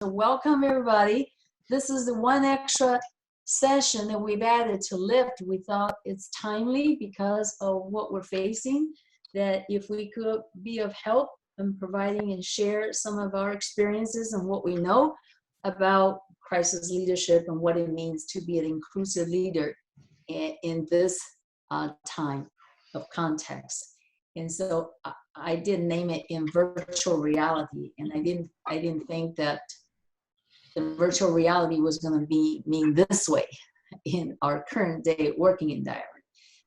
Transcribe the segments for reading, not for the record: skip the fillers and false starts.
welcome everybody. This is the one extra session that we've added to Lift. We thought it's timely because of what we're facing, that if we could be of help in providing and share some of our experiences and what we know about crisis leadership and what it means to be an inclusive leader in this time of context. And so I did name it in virtual reality, and I didn't think that the virtual reality was going to mean this way in our current day working environment.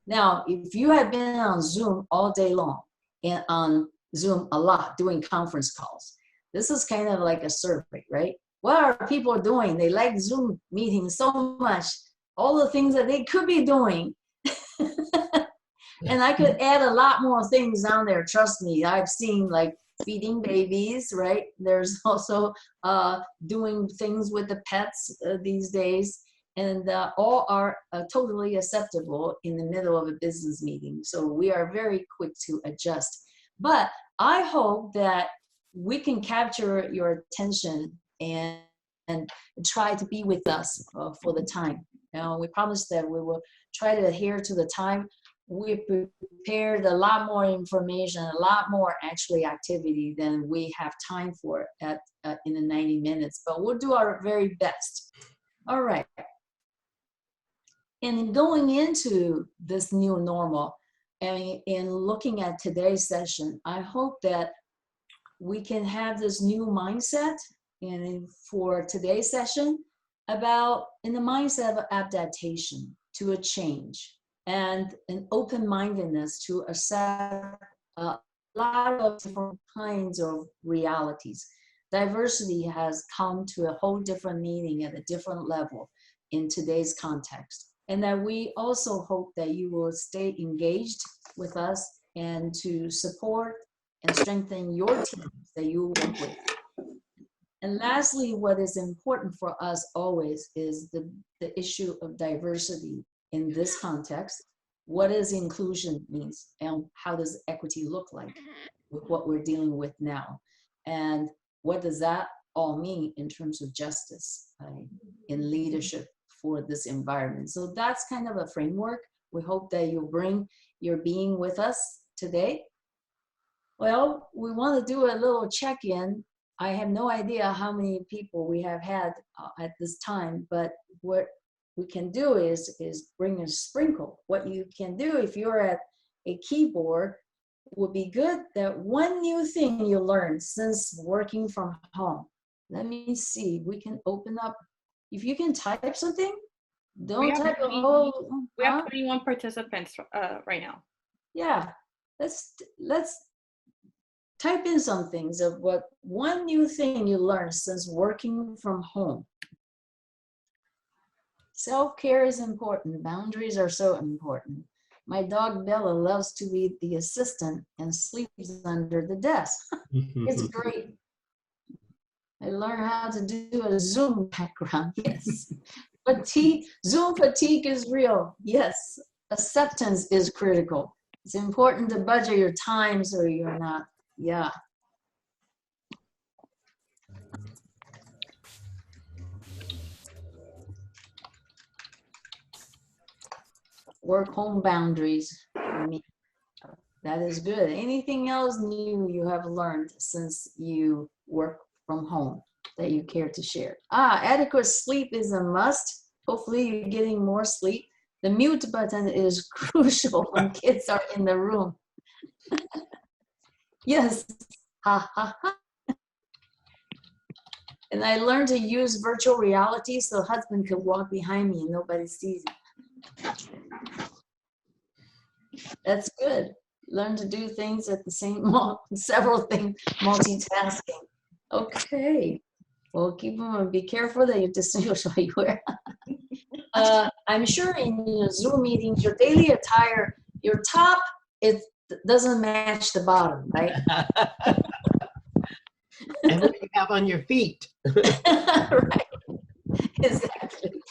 Now, if you have been on Zoom all day long and on Zoom a lot doing conference calls, this is kind of like a survey, right? What are people doing? They like Zoom meetings so much, all the things that they could be doing. And I could add a lot more things down there. Trust me, I've seen like feeding babies, right? There's also doing things with the pets these days. And all are totally acceptable in the middle of a business meeting. So we are very quick to adjust. But I hope that we can capture your attention and try to be with us for the time. We promised that we will try to adhere to the time. We prepared a lot more information, a lot more actually activity than we have time for in the 90 minutes, but we'll do our very best. All right. And going into this new normal, and in looking at today's session, I hope that we can have this new mindset and for today's session about in the mindset of adaptation to a change and an open-mindedness to accept a lot of different kinds of realities. Diversity has come to a whole different meaning at a different level in today's context. And that we also hope that you will stay engaged with us and to support and strengthen your teams that you work with. And lastly, what is important for us always is the issue of diversity in this context. What does inclusion means and how does equity look like with what we're dealing with now? And what does that all mean in terms of justice in leadership for this environment? So that's kind of a framework. We hope that you'll bring your being with us today. Well, we want to do a little check-in. I have no idea how many people we have had at this time, but what we can do is bring a sprinkle. What you can do if you're at a keyboard would be good that one new thing you learned since working from home. Let me see, we can open up. If you can type something, don't type a whole. We have 21 participants right now. Yeah, let's type in some things of what one new thing you learned since working from home. Self-care is important. Boundaries are so important. My dog Bella loves to be the assistant and sleeps under the desk. It's great. I learned how to do a Zoom background. Yes. Zoom fatigue is real. Yes. Acceptance is critical. It's important to budget your time so you're not. Yeah. Work-home boundaries. That is good. Anything else new you have learned since you work from home that you care to share? Adequate sleep is a must. Hopefully you're getting more sleep. The mute button is crucial when kids are in the room. Yes. Ha ha ha. And I learned to use virtual reality so husband could walk behind me and nobody sees him. That's good. Learn to do things at the same several things, multitasking. Okay. Well, keep them. Be careful that you distinguish what you wear. I'm sure in your Zoom meetings, your daily attire, your top, it doesn't match the bottom, right? And what do you have on your feet? Right. Exactly.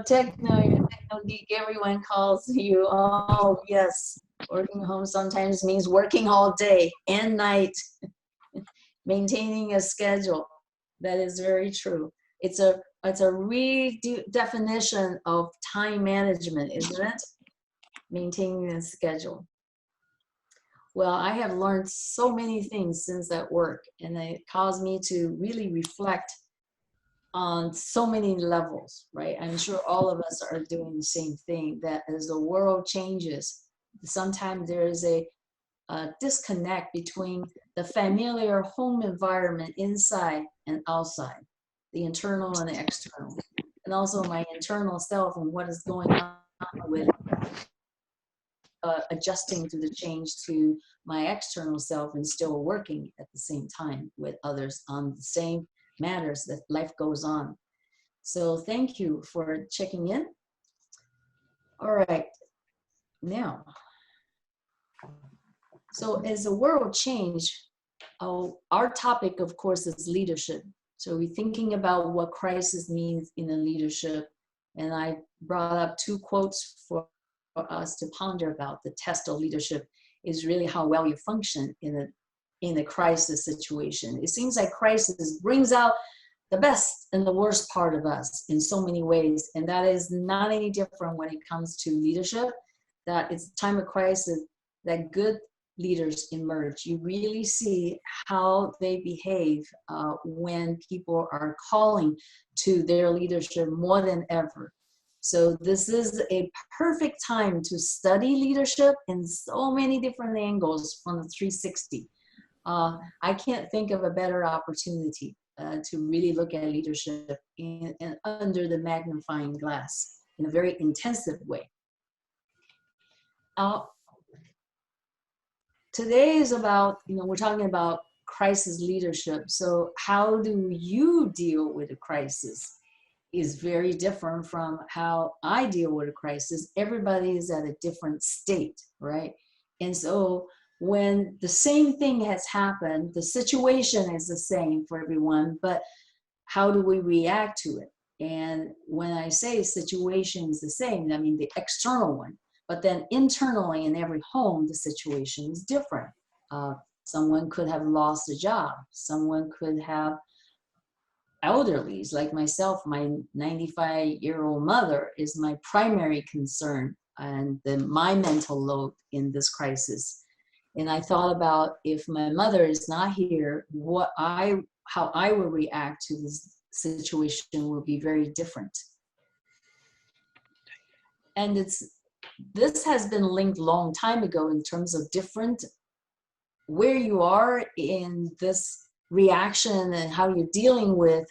Techno geek, everyone calls you. Oh, yes. Working home sometimes means working all day and night. maintaining a schedule. That is very true. It's a redefinition of time management, isn't it? Maintaining a schedule. Well, I have learned so many things since that work, and it caused me to really reflect on so many levels, right? I'm sure all of us are doing the same thing, that as the world changes, sometimes there is a disconnect between the familiar home environment inside and outside, the internal and the external, and also my internal self and what is going on with adjusting to the change to my external self and still working at the same time with others on the same matters that life goes on. So thank you for checking in. All right, now, so as the world changed, our topic, of course, is leadership. So we're thinking about what crisis means in a leadership. And I brought up two quotes for us to ponder about. The test of leadership is really how well you function in a crisis situation. It seems like crisis brings out the best and the worst part of us in so many ways. And that is not any different when it comes to leadership, that it's time of crisis that good leaders emerge. You really see how they behave when people are calling to their leadership more than ever. So this is a perfect time to study leadership in so many different angles from the 360. I can't think of a better opportunity to really look at leadership in under the magnifying glass in a very intensive way. Today is about, we're talking about crisis leadership. So how do you deal with a crisis is very different from how I deal with a crisis. Everybody is at a different state, right? And so when the same thing has happened, the situation is the same for everyone, but how do we react to it? And when I say situation is the same, I mean the external one. But then internally in every home, the situation is different. Someone could have lost a job. Someone could have elderlies like myself. My 95-year-old mother is my primary concern and my mental load in this crisis. And I thought about, if my mother is not here, how I will react to this situation will be very different. And this has been linked a long time ago in terms of different, where you are in this reaction and how you're dealing with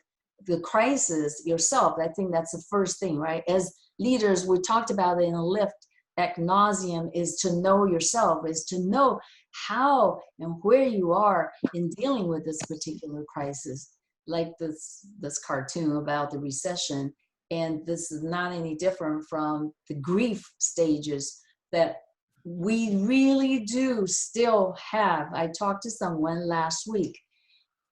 the crisis yourself. I think that's the first thing, right? As leaders, we talked about it in a lift ad nauseum, is to know yourself, is to know how and where you are in dealing with this particular crisis. Like this cartoon about the recession. And this is not any different from the grief stages that we really do still have. I talked to someone last week,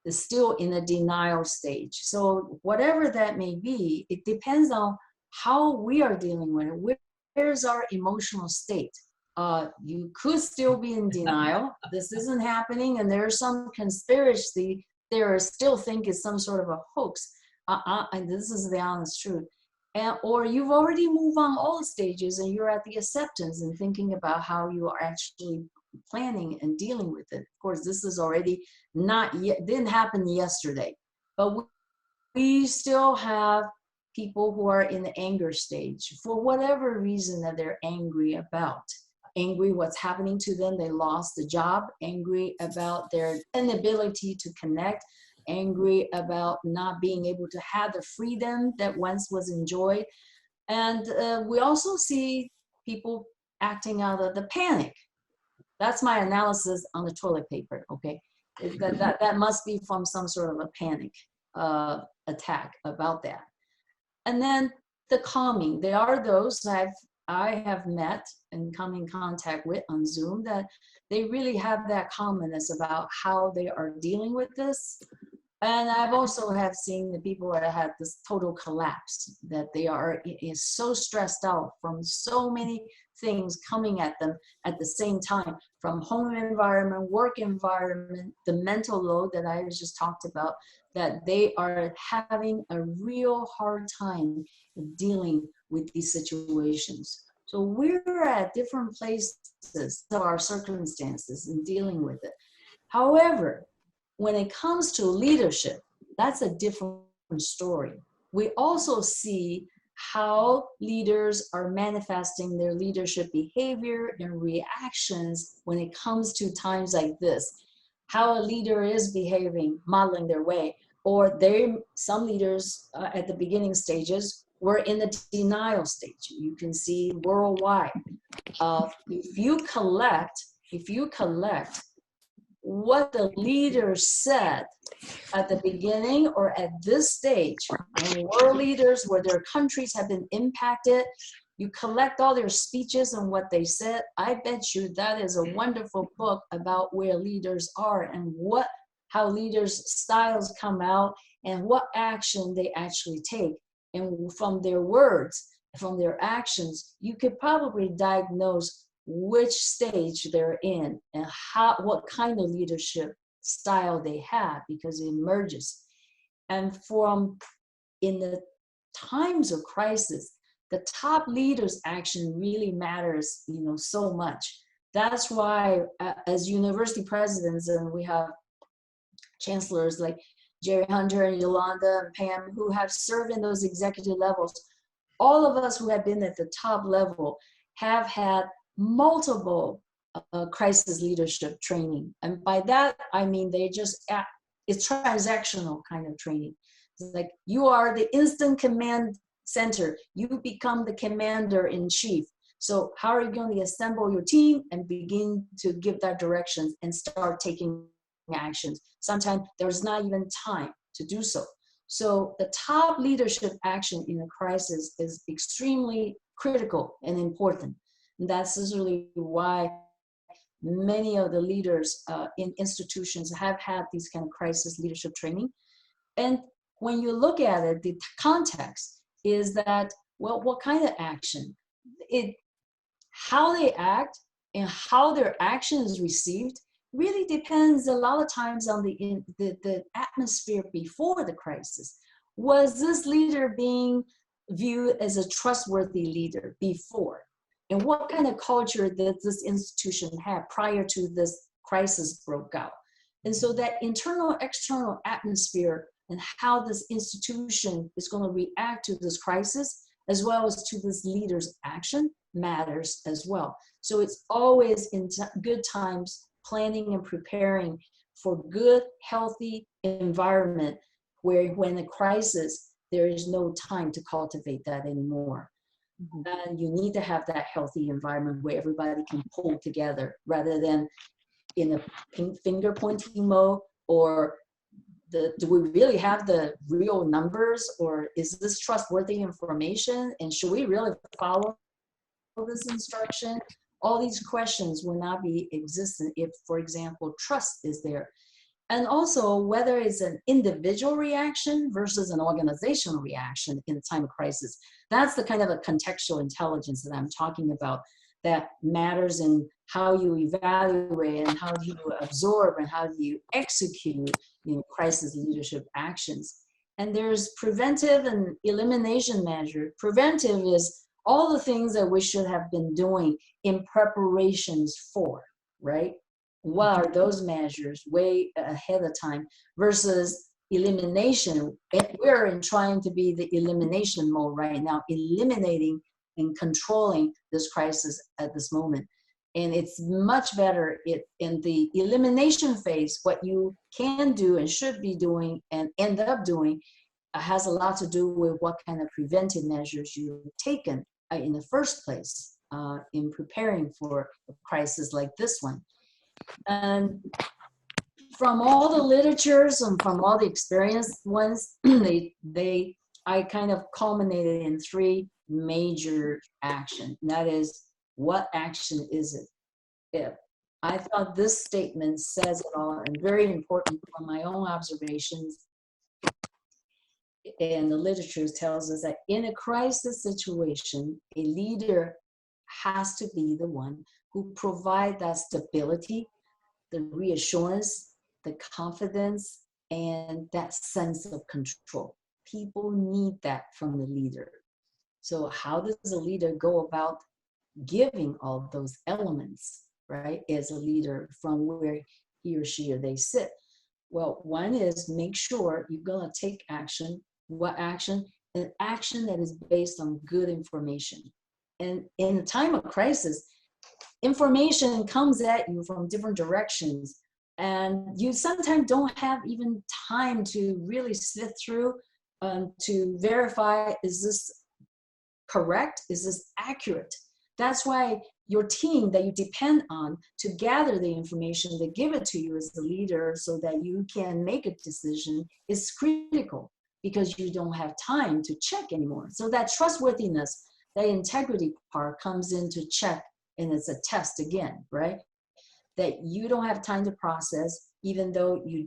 is still in a denial stage. So whatever that may be, it depends on how we are dealing with it. Where's our emotional state? You could still be in denial. This isn't happening, and there's some conspiracy theorists still think it's some sort of a hoax. And this is the honest truth. Or you've already moved on all stages and you're at the acceptance and thinking about how you are actually planning and dealing with it. Of course, this is already not yet, didn't happen yesterday, but we still have people who are in the anger stage for whatever reason that they're angry about. Angry what's happening to them, they lost the job, angry about their inability to connect, angry about not being able to have the freedom that once was enjoyed. And we also see people acting out of the panic. That's my analysis on the toilet paper, okay? That must be from some sort of a panic attack about that. And then the calming. There are those I have met and come in contact with on Zoom that they really have that calmness about how they are dealing with this. And I've also have seen the people that have this total collapse, that they are so stressed out from so many things coming at them at the same time, from home environment, work environment, the mental load that I was just talked about, that they are having a real hard time dealing with these situations. So we're at different places of our circumstances in dealing with it. However, when it comes to leadership, that's a different story. We also see how leaders are manifesting their leadership behavior and reactions when it comes to times like this. How a leader is behaving, modeling their way, or some leaders at the beginning stages were in the denial stage. You can see worldwide. If you collect what the leader said at the beginning or at this stage, when world leaders where their countries have been impacted, you collect all their speeches and what they said, I bet you that is a wonderful book about where leaders are and how leaders' styles come out and what action they actually take. And from their words, from their actions, you could probably diagnose which stage they're in and what kind of leadership style they have, because it emerges. And in the times of crisis, the top leaders' action really matters, so much. That's why as university presidents, and we have chancellors like Jerry Hunter and Yolanda and Pam who have served in those executive levels, all of us who have been at the top level have had multiple crisis leadership training. And by that, I mean, it's transactional kind of training. It's like you are the instant command center. You become the commander in chief. So how are you going to assemble your team and begin to give that direction and start taking actions? Sometimes there's not even time to do so. So the top leadership action in a crisis is extremely critical and important. And that's usually why many of the leaders in institutions have had these kind of crisis leadership training. And when you look at it, the context is that, well, what kind of action? How they act and how their action is received really depends a lot of times on the atmosphere before the crisis. Was this leader being viewed as a trustworthy leader before? And what kind of culture did this institution have prior to this crisis broke out? And so that internal, external atmosphere and how this institution is going to react to this crisis, as well as to this leader's action, matters as well. So it's always in good times planning and preparing for good, healthy environment where when a crisis, there is no time to cultivate that anymore. Mm-hmm. And you need to have that healthy environment where everybody can pull together rather than in a finger pointing mode, or do we really have the real numbers, or is this trustworthy information? And should we really follow this instruction? All these questions will not be existent if, for example, trust is there. And also whether it's an individual reaction versus an organizational reaction in a time of crisis. That's the kind of a contextual intelligence that I'm talking about that matters in how you evaluate and how you absorb and how you execute, crisis leadership actions. And there's preventive and elimination measure. Preventive is all the things that we should have been doing in preparations for, right? What are those measures way ahead of time versus elimination? We're trying to be the elimination mode right now, eliminating and controlling this crisis at this moment. And it's much better in the elimination phase, what you can do and should be doing and end up doing has a lot to do with what kind of preventive measures you've taken in the first place in preparing for a crisis like this one. And from all the literatures and from all the experienced ones, I kind of culminated in three major action. And that is, what action is it? I thought this statement says it all, and very important from my own observations. And the literature tells us that in a crisis situation, a leader has to be the one who provide that stability, the reassurance, the confidence, and that sense of control. People need that from the leader. So how does a leader go about giving all those elements, right, as a leader from where he or she or they sit? Well, one is make sure you're going to take action. What action? An action that is based on good information. And in a time of crisis, information comes at you from different directions. And you sometimes don't have even time to really sift through to verify, is this correct? Is this accurate? That's why your team that you depend on to gather the information, to give it to you as the leader so that you can make a decision is critical, because you don't have time to check anymore. So that trustworthiness, that integrity part comes into check, and it's a test again, right? That you don't have time to process, even though you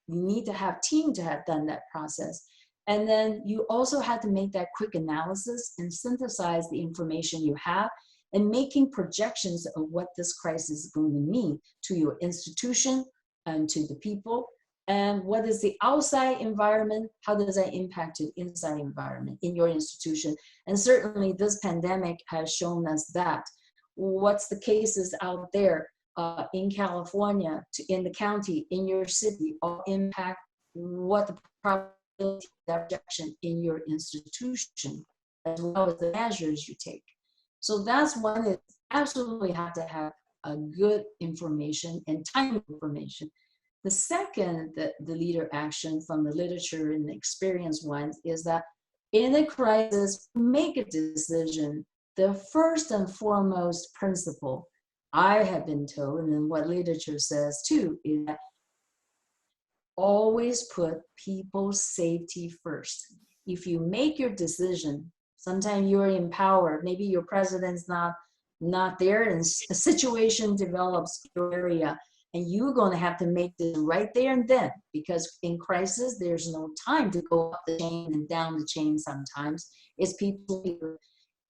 need to have team to have done that process. And then you also have to make that quick analysis and synthesize the information you have, and making projections of what this crisis is going to mean to your institution and to the people. And what is the outside environment? How does that impact the inside environment in your institution? And certainly this pandemic has shown us that. What's the cases out there in California, in the county, in your city, all impact what the probability of that rejection in your institution, as well as the measures you take. So that's one, is absolutely have to have a good information and timely information. The second, the leader action from the literature and the experience ones, is that in a crisis, make a decision. The first and foremost principle I have been told, and then what literature says too, is that always put people's safety first. If you make your decision, sometimes you're in power, maybe your president's not there, and a situation develops in your area, and you're going to have to make this right there and then, because in crisis, there's no time to go up the chain and down the chain sometimes. It's people.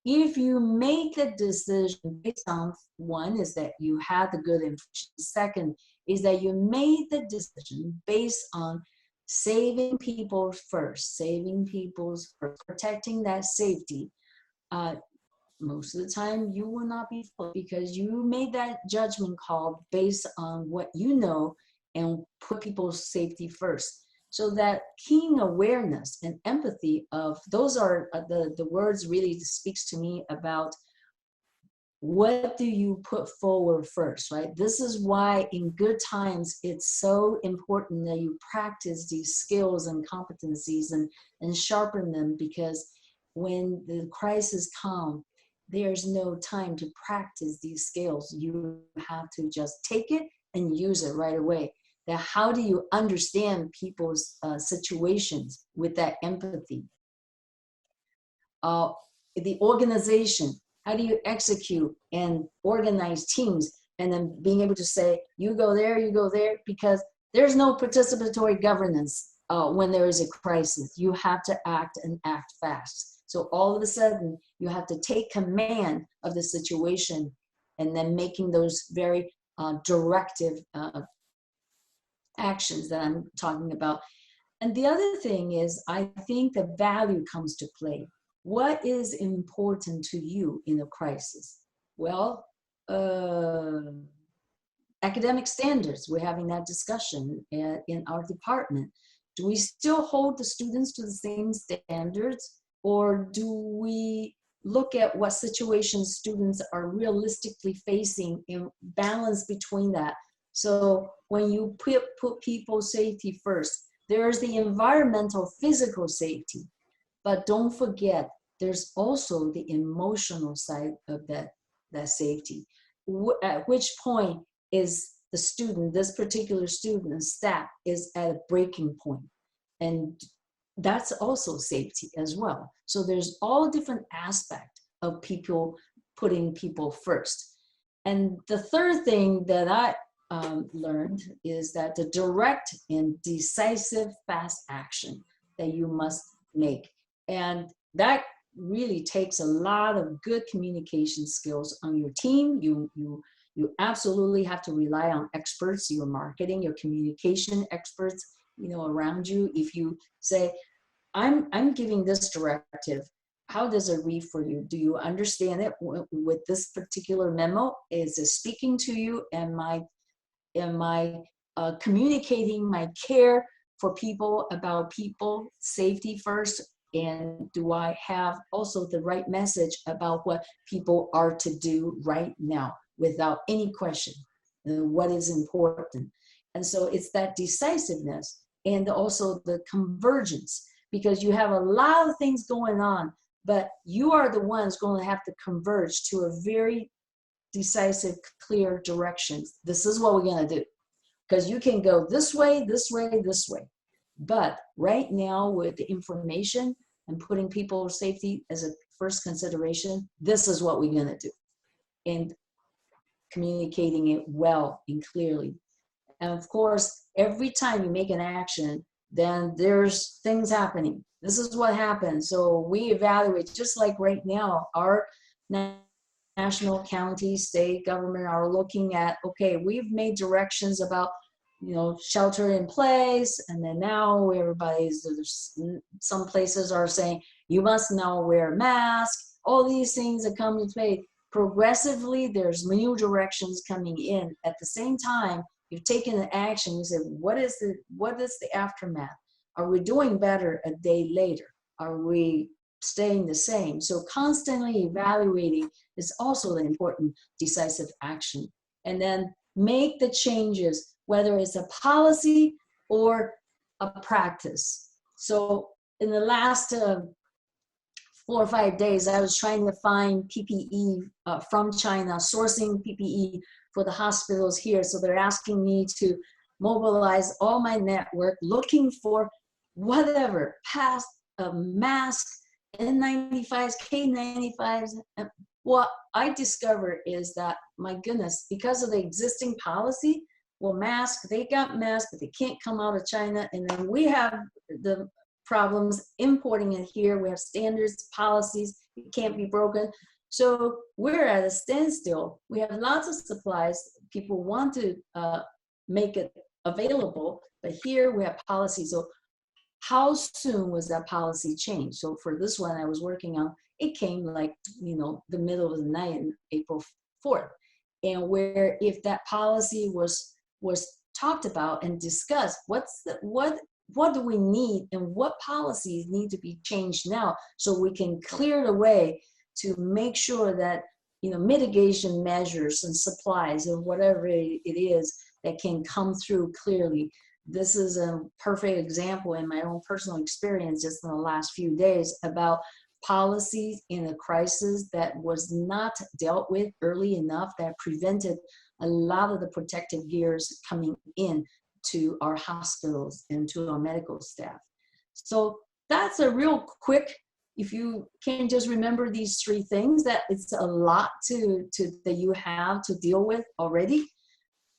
If you make a decision based on, one is that you had the good information. Second is that you made the decision based on saving people first, protecting that safety. Most of the time you will not be fooled, because you made that judgment call based on what you know and put people's safety first. So that keen awareness and empathy of, those are the words really speaks to me about what do you put forward first, right? This is why in good times, it's so important that you practice these skills and competencies and sharpen them, because when the crisis comes, there's no time to practice these skills. You have to just take it and use it right away. Now, how do you understand people's situations with that empathy? The organization, how do you execute and organize teams, and then being able to say, you go there, because there's no participatory governance when there is a crisis. You have to act and act fast. So all of a sudden, you have to take command of the situation, and then making those very directive actions that I'm talking about. And the other thing is, I think the value comes to play. What is important to you in a crisis? Well, academic standards, we're having that discussion in our department. Do we still hold the students to the same standards, or do we look at what situations students are realistically facing and balance between that? So when you put people's safety first, there's the environmental, physical safety, but don't forget, there's also the emotional side of that safety. At which point is the student, this particular student and staff, is at a breaking point. And that's also safety as well. So there's all different aspects of people putting people first. And the third thing that I learned is that the direct and decisive fast action that you must make. And that really takes a lot of good communication skills on your team. You absolutely have to rely on experts, your marketing, your communication experts, around you. If you say, I'm giving this directive, how does it read for you? Do you understand it with this particular memo? Is it speaking to you? Am I communicating my care for people, about people safety first? And do I have also the right message about what people are to do right now without any question, what is important? And so it's that decisiveness and also the convergence, because you have a lot of things going on, but you are the ones going to have to converge to a very decisive, clear direction. This is what we're going to do. Because you can go this way, this way, this way. But right now, with the information and putting people's safety as a first consideration, this is what we're going to do. And communicating it well and clearly. And of course, every time you make an action, then there's things happening. This is what happens. So we evaluate, just like right now, our national, county, state government are looking at, okay, we've made directions about, shelter in place. And then now some places are saying, you must now wear a mask. All these things that come into play. Progressively, there's new directions coming in. At the same time, you've taken an action. You said, what is the aftermath? Are we doing better a day later? Are we staying the same? So constantly evaluating is also an important decisive action. And then make the changes, whether it's a policy or a practice. So in the last 4 or 5 days, I was trying to find PPE from China, sourcing PPE for the hospitals here. So they're asking me to mobilize all my network, looking for whatever, past a mask, N95s, K95s. What I discovered is that, my goodness, because of the existing policy, they got masks, but they can't come out of China. And then we have the problems importing it here. We have standards, policies, it can't be broken. So we're at a standstill. We have lots of supplies. People want to make it available, but here we have policies. So how soon was that policy changed? So for this one I was working on, it came like, the middle of the night in April 4th. And where if that policy was talked about and discussed, what do we need and what policies need to be changed now so we can clear the way to make sure that, mitigation measures and supplies and whatever it is that can come through clearly. This is a perfect example in my own personal experience just in the last few days about policies in a crisis that was not dealt with early enough, that prevented a lot of the protective gears coming in to our hospitals and to our medical staff. So that's a real quick, if you can just remember these 3 things, that it's a lot that you have to deal with already.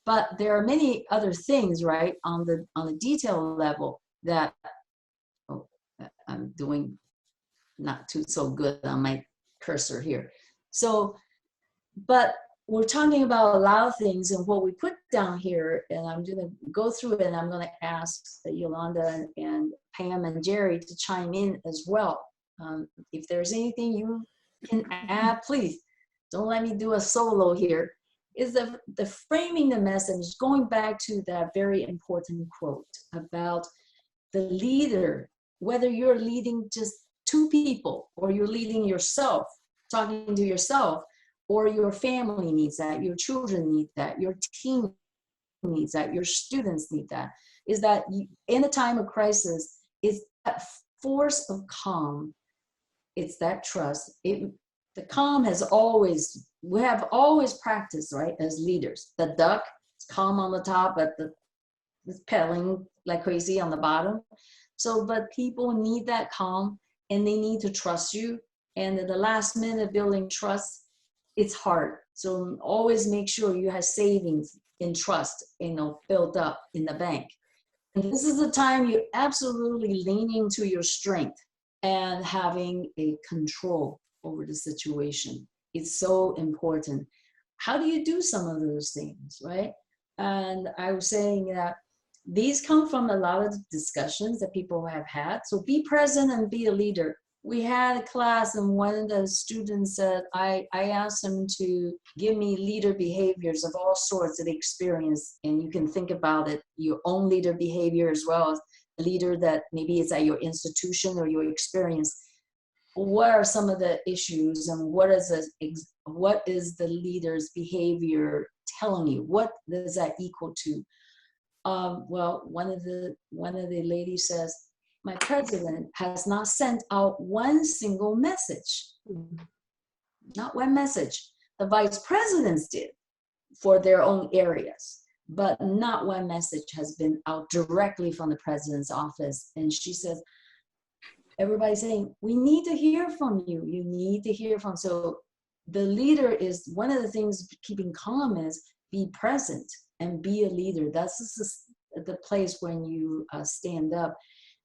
But there are many other things, right, on the detail level that I'm doing not so good on my cursor here. So, but we're talking about a lot of things, and what we put down here, and I'm going to go through it, and I'm going to ask Yolanda and Pam and Jerry to chime in as well. If there's anything you can add, please don't let me do a solo here. Is the framing the message, going back to that very important quote about the leader, whether you're leading just 2 people or you're leading yourself, talking to yourself, or your family needs that, your children need that, your team needs that, your students need that, is that in a time of crisis, it's that force of calm, it's that trust. The calm we have always practiced, right, as leaders. The duck is calm on the top, but it's pedaling like crazy on the bottom. So, but people need that calm, and they need to trust you. And at the last minute, building trust, it's hard. So always make sure you have savings in trust, built up in the bank. And this is the time you absolutely lean into your strength. and having a control over the situation. It's so important. How do you do some of those things, right? And I was saying that these come from a lot of discussions that people have had. So be present and be a leader. We had a class and one of the students said, I asked him to give me leader behaviors of all sorts that they experience. And you can think about it, your own leader behavior as well as a leader that maybe it's at your institution or your experience. What are some of the issues and what is the leader's behavior telling you? What does that equal to? Well, one of the ladies says, my president has not sent out one single message. Not one message. The vice presidents did for their own areas, but not one message has been out directly from the president's office. And she says, everybody's saying, we need to hear from you. You need to hear from. So the leader is, one of the things keeping calm is be present and be a leader. That's the place when you stand up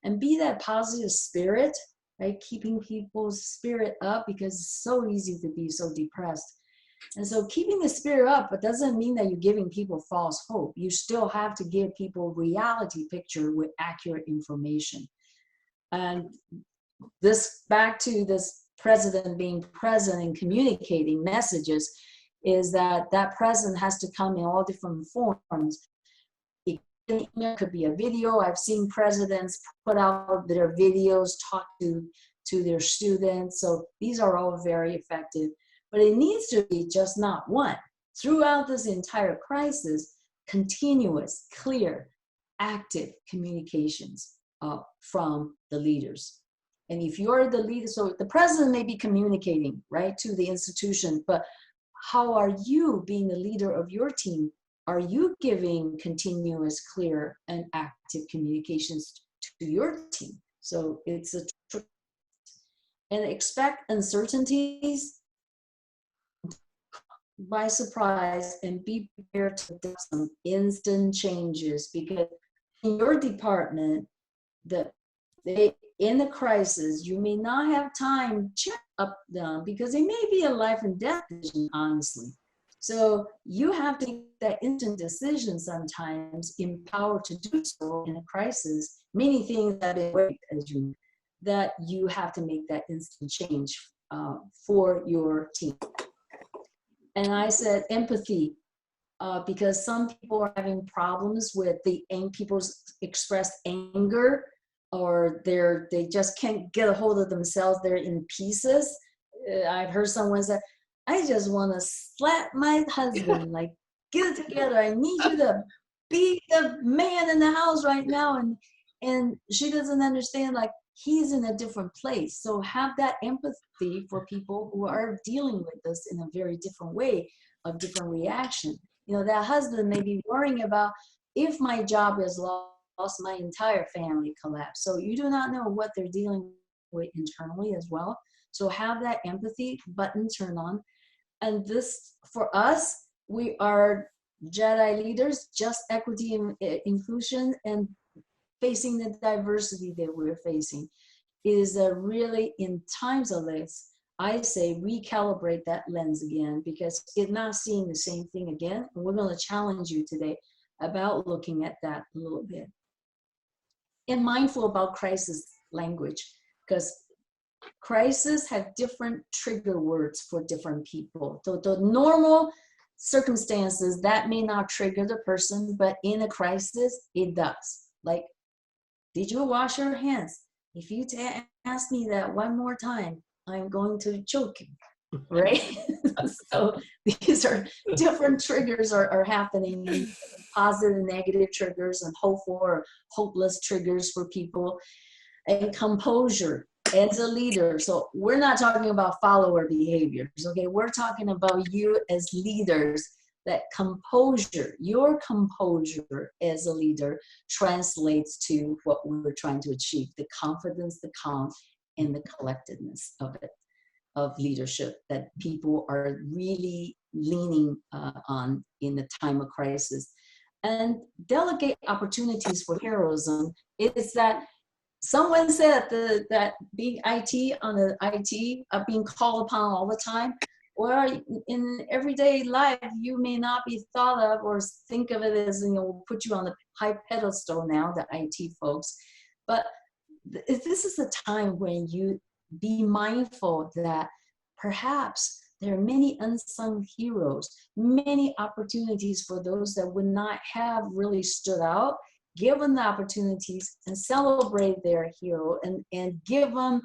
and be that positive spirit, right? Keeping people's spirit up, because it's so easy to be so depressed. And so keeping the spirit up, it doesn't mean that you're giving people false hope. You still have to give people reality picture with accurate information. And this, back to this president being present and communicating messages, is that president has to come in all different forms. It could be a video. I've seen presidents put out their videos, talk to their students. So these are all very effective. But it needs to be just not one. Throughout this entire crisis, continuous, clear, active communications from the leaders. And if you're the leader, so the president may be communicating, right, to the institution, but how are you being the leader of your team? Are you giving continuous, clear, and active communications to your team? So it's a trick. And expect uncertainties by surprise and be prepared to do some instant changes, because in your department, in the crisis, you may not have time to check up them because it may be a life and death decision, honestly. So you have to make that instant decision sometimes, empowered to do so in a crisis. Many things have been waiting, as that you have to make that instant change for your team. And I said empathy, because some people are having problems with people's expressed anger, or they just can't get a hold of themselves. They're in pieces. I've heard someone say, I just want to slap my husband, like, get it together. I need you to be the man in the house right now. And she doesn't understand, like, he's in a different place. So have that empathy for people who are dealing with this in a very different way, of different reaction. You know, that husband may be worrying about, if my job is lost, my entire family collapse. So you do not know what they're dealing with internally as well. So have that empathy button turned on. And this, for us, we are Jedi leaders, just equity and inclusion, and facing the diversity that we're facing is really, in times of this, I say recalibrate that lens again, because it's not seeing the same thing again. And we're going to challenge you today about looking at that a little bit. And mindful about crisis language, because crises have different trigger words for different people. So the normal circumstances, that may not trigger the person, but in a crisis, it does. Like, did you wash your hands? If you ask me that one more time, I'm going to choke you, right? So these are different triggers are happening, positive and negative triggers, and hopeful or hopeless triggers for people. And composure as a leader. So we're not talking about follower behaviors, okay? We're talking about you as leaders, that composure, your composure as a leader translates to what we were trying to achieve, the confidence, the calm, and the collectedness of it, of leadership that people are really leaning on in the time of crisis. And delegate opportunities for heroism is that someone said that being IT on the IT, being called upon all the time, well, in everyday life, you may not be thought of or think of it as, put you on the high pedestal now, the IT folks. But this is the time when you be mindful that perhaps there are many unsung heroes, many opportunities for those that would not have really stood out. Give them the opportunities and celebrate their hero, and give them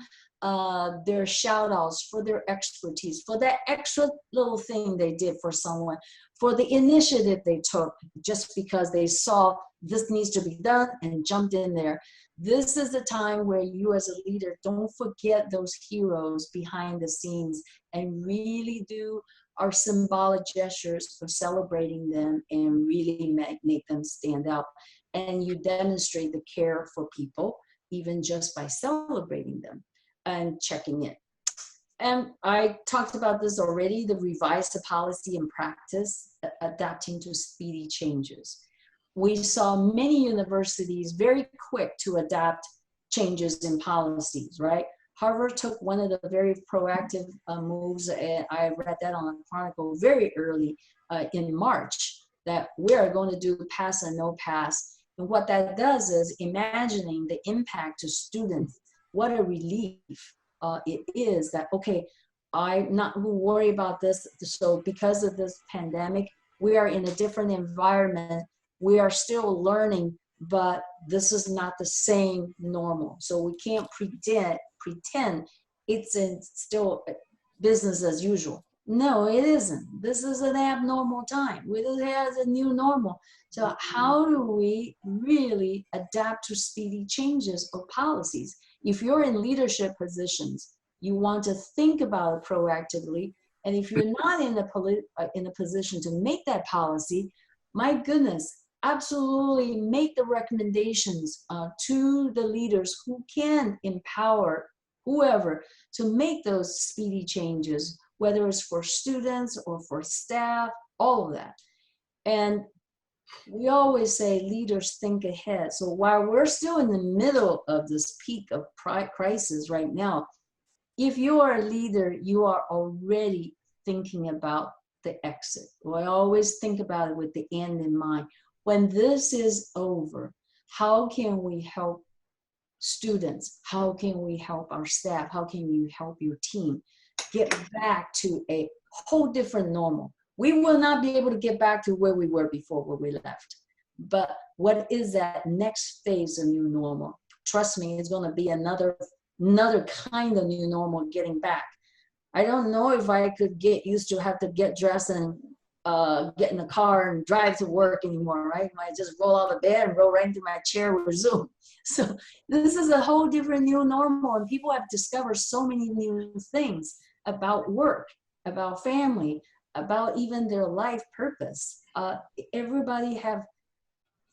their shout outs for their expertise, for that extra little thing they did for someone, for the initiative they took just because they saw this needs to be done and jumped in there. This is the time where you as a leader, don't forget those heroes behind the scenes, and really do our symbolic gestures of celebrating them and really make them stand out. And you demonstrate the care for people, even just by celebrating them and checking in. And I talked about this already, the revised policy and practice, adapting to speedy changes. We saw many universities very quick to adapt changes in policies, right? Harvard took one of the very proactive moves, and I read that on the Chronicle very early in March, that we are going to do pass and no pass. And what that does is imagining the impact to students, what a relief it is that, okay, I'm not worry about this. So because of this pandemic, we are in a different environment. We are still learning, but this is not the same normal. So we can't pretend it's still business as usual. No, it isn't. This is an abnormal time. This has a new normal. So how do we really adapt to speedy changes of policies? If you're in leadership positions, you want to think about it proactively. And if you're not in a position to make that policy, my goodness, absolutely make the recommendations to the leaders who can empower whoever to make those speedy changes, whether it's for students or for staff, all of that. And we always say leaders think ahead. So while we're still in the middle of this peak of crisis right now, if you are a leader, you are already thinking about the exit. I always think about it with the end in mind. When this is over, how can we help students? How can we help our staff? How can you help your team get back to a whole different normal? We will not be able to get back to where we were before, where we left. But what is that next phase of new normal? Trust me, it's going to be another kind of new normal getting back. I don't know if I could get used to have to get dressed and get in the car and drive to work anymore, right? I just roll out of bed and roll right into my chair with Zoom. So this is a whole different new normal, and people have discovered so many new things about work, about family, about even their life purpose. Everybody have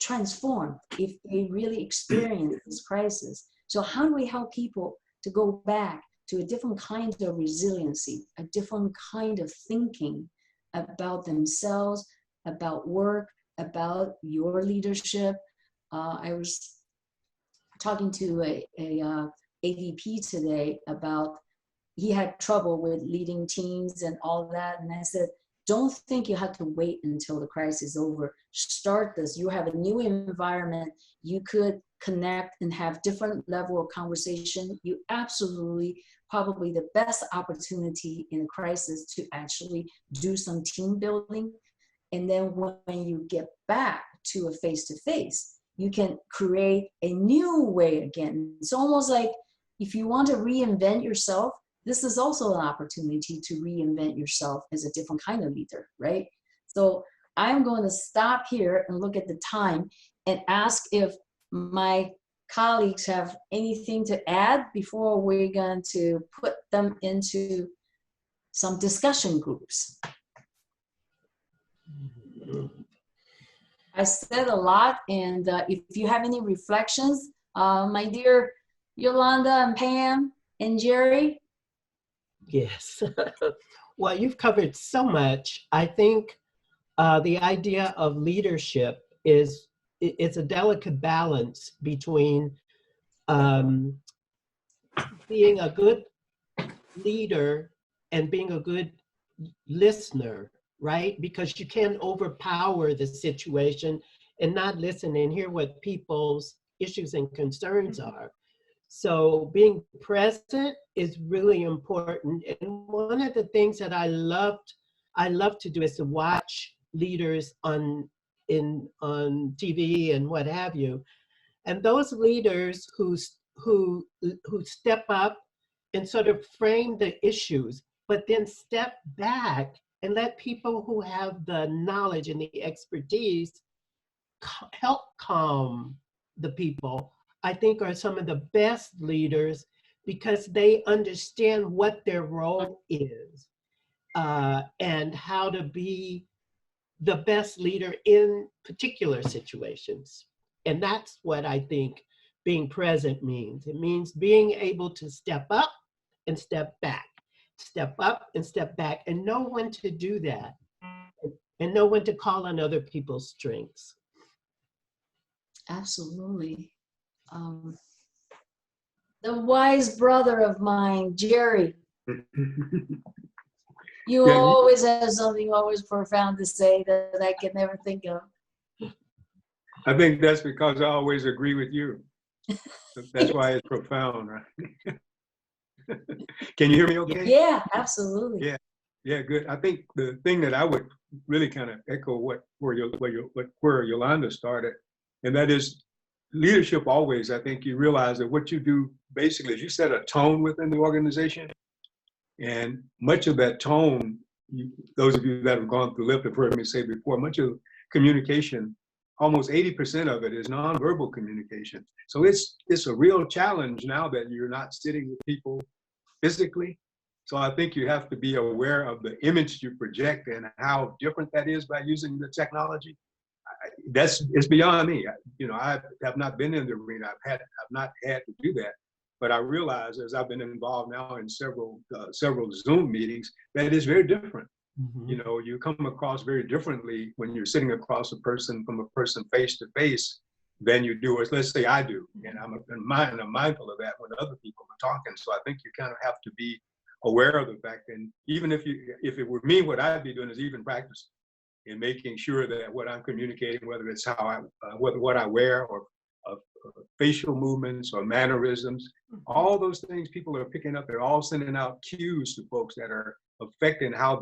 transformed if they really experience this crisis. So how do we help people to go back to a different kind of resiliency, a different kind of thinking about themselves, about work, about your leadership? I was talking to a AVP today about, he had trouble with leading teams and all that. And I said, don't think you have to wait until the crisis is over. Start this. You have a new environment. You could connect and have different level of conversation. You absolutely, probably the best opportunity in a crisis to actually do some team building. And then when you get back to a face-to-face, you can create a new way again. It's almost like if you want to reinvent yourself, this is also an opportunity to reinvent yourself as a different kind of leader, right? So I'm going to stop here and look at the time and ask if my colleagues have anything to add before we're going to put them into some discussion groups. I said a lot, and if you have any reflections, my dear Yolanda and Pam and Jerry. Yes. Well, you've covered so much. I think the idea of leadership is, it's a delicate balance between um, being a good leader and being a good listener, right? Because you can't overpower the situation and not listen and hear what people's issues and concerns are. So being present is really important. And one of the things that I love to do is to watch leaders on TV and what have you. And those leaders who step up and sort of frame the issues, but then step back and let people who have the knowledge and the expertise help calm the people, I think are some of the best leaders because they understand what their role is and how to be the best leader in particular situations. And that's what I think being present means. It means being able to step up and step back, step up and step back, and know when to do that, and know when to call on other people's strengths. Absolutely. The wise brother of mine, Jerry, you Yeah, always have something always profound to say that I can never think of. I think that's because I always agree with you. That's why it's profound, right? Can you hear me okay? Yeah, absolutely. Yeah. Yeah, good. I think the thing that I would really kind of echo where Yolanda started, and that is leadership always, I think you realize that what you do basically is you set a tone within the organization. And much of that tone, those of you that have gone through LIFT have heard me say before, much of communication, almost 80% of it is nonverbal communication. So it's a real challenge now that you're not sitting with people physically. So I think you have to be aware of the image you project and how different that is by using the technology. It's beyond me. I have not been in the arena. I've not had to do that. But I realize as I've been involved now in several Zoom meetings that it's very different. Mm-hmm. You come across very differently when you're sitting across a person from a person face to face than you do, as let's say I do. And I'm mindful of that when other people are talking. So I think you kind of have to be aware of the fact. And even if it were me, what I'd be doing is even practicing and making sure that what I'm communicating, whether it's what I wear or facial movements or mannerisms, all those things people are picking up. They're all sending out cues to folks that are affecting how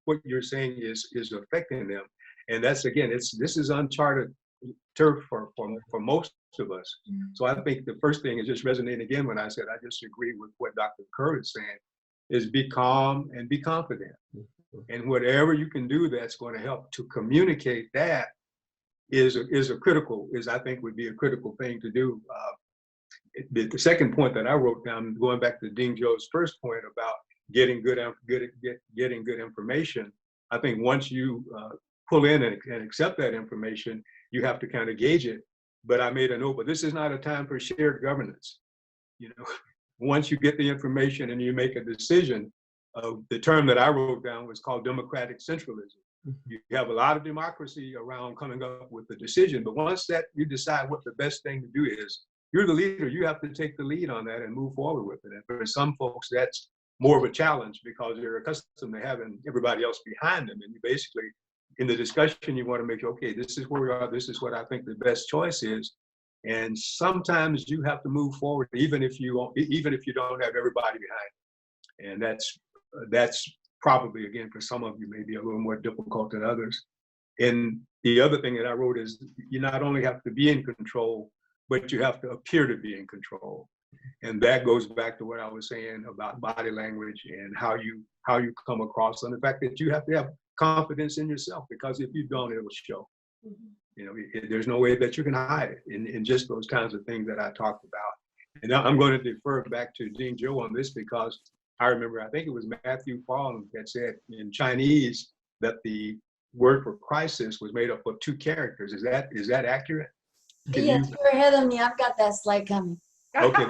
what you're saying is affecting them. And that's, again, this is uncharted turf for most of us. So I think the first thing is just resonating again when I said I just agree with what Dr. Currie is saying, is be calm and be confident. And whatever you can do that's going to help to communicate that I think would be a critical thing to do. The second point that I wrote down, going back to Dean Joe's first point about getting good information, I think once you pull in and accept that information, you have to kind of gauge it. But I made a note, but this is not a time for shared governance. Once you get the information and you make a decision, the term that I wrote down was called democratic centralism. You have a lot of democracy around coming up with the decision, but once that you decide what the best thing to do is, you're the leader, you have to take the lead on that and move forward with it. And for some folks, that's more of a challenge because they're accustomed to having everybody else behind them. And you basically, in the discussion, you want to make sure, okay, this is where we are, this is what I think the best choice is. And sometimes you have to move forward, even if you don't have everybody behind. And that's probably, again, for some of you, maybe a little more difficult than others. And the other thing that I wrote is you not only have to be in control, but you have to appear to be in control. And that goes back to what I was saying about body language and how you come across, and the fact that you have to have confidence in yourself, because if you don't, it will show. There's no way that you can hide it in just those kinds of things that I talked about. And I'm going to defer back to Dean Joe on this because I remember, I think it was Matthew Fong that said in Chinese that the word for crisis was made up of two characters. Is that accurate? Yes, you're ahead of me. I've got that slide coming. Okay,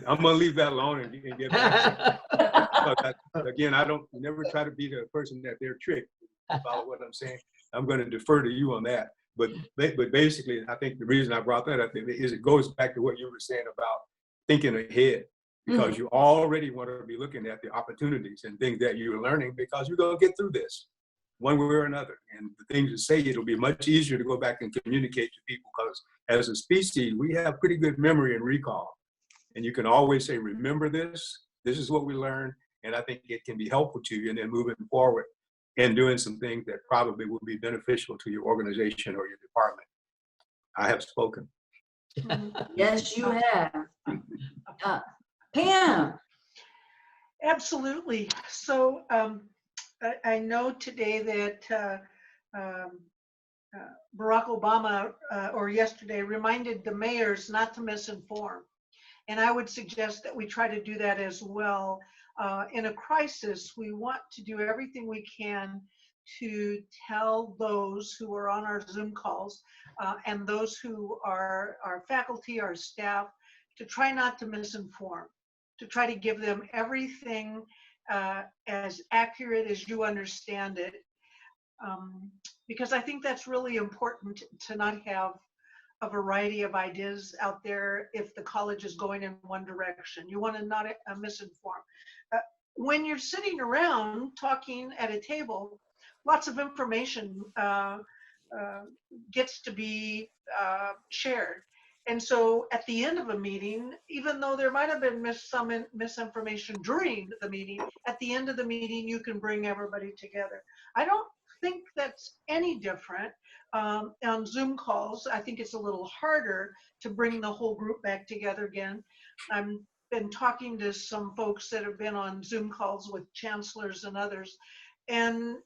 I'm going to leave that alone and you can get back. Again, I never try to be the person that they're tricked. Follow what I'm saying. I'm going to defer to you on that. But basically, I think the reason I brought that up is it goes back to what you were saying about thinking ahead, because you already want to be looking at the opportunities and things that you're learning, because you're going to get through this one way or another. And the things you say, it'll be much easier to go back and communicate to people, because as a species, we have pretty good memory and recall. And you can always say, remember this, this is what we learned. And I think it can be helpful to you, and then moving forward and doing some things that probably will be beneficial to your organization or your department. I have spoken. Yes, you have. Pam. Absolutely. So I know today that Barack Obama, or yesterday, reminded the mayors not to misinform. And I would suggest that we try to do that as well. In a crisis, we want to do everything we can to tell those who are on our Zoom calls and those who are our faculty, our staff, to try not to misinform, to try to give them everything as accurate as you understand it. Because I think that's really important, to not have a variety of ideas out there if the college is going in one direction. You want to not misinform. When you're sitting around talking at a table, lots of information gets to be shared. And so at the end of a meeting, even though there might have been some misinformation during the meeting, at the end of the meeting, you can bring everybody together. I don't think that's any different on Zoom calls. I think it's a little harder to bring the whole group back together again. I've been talking to some folks that have been on Zoom calls with chancellors and others, and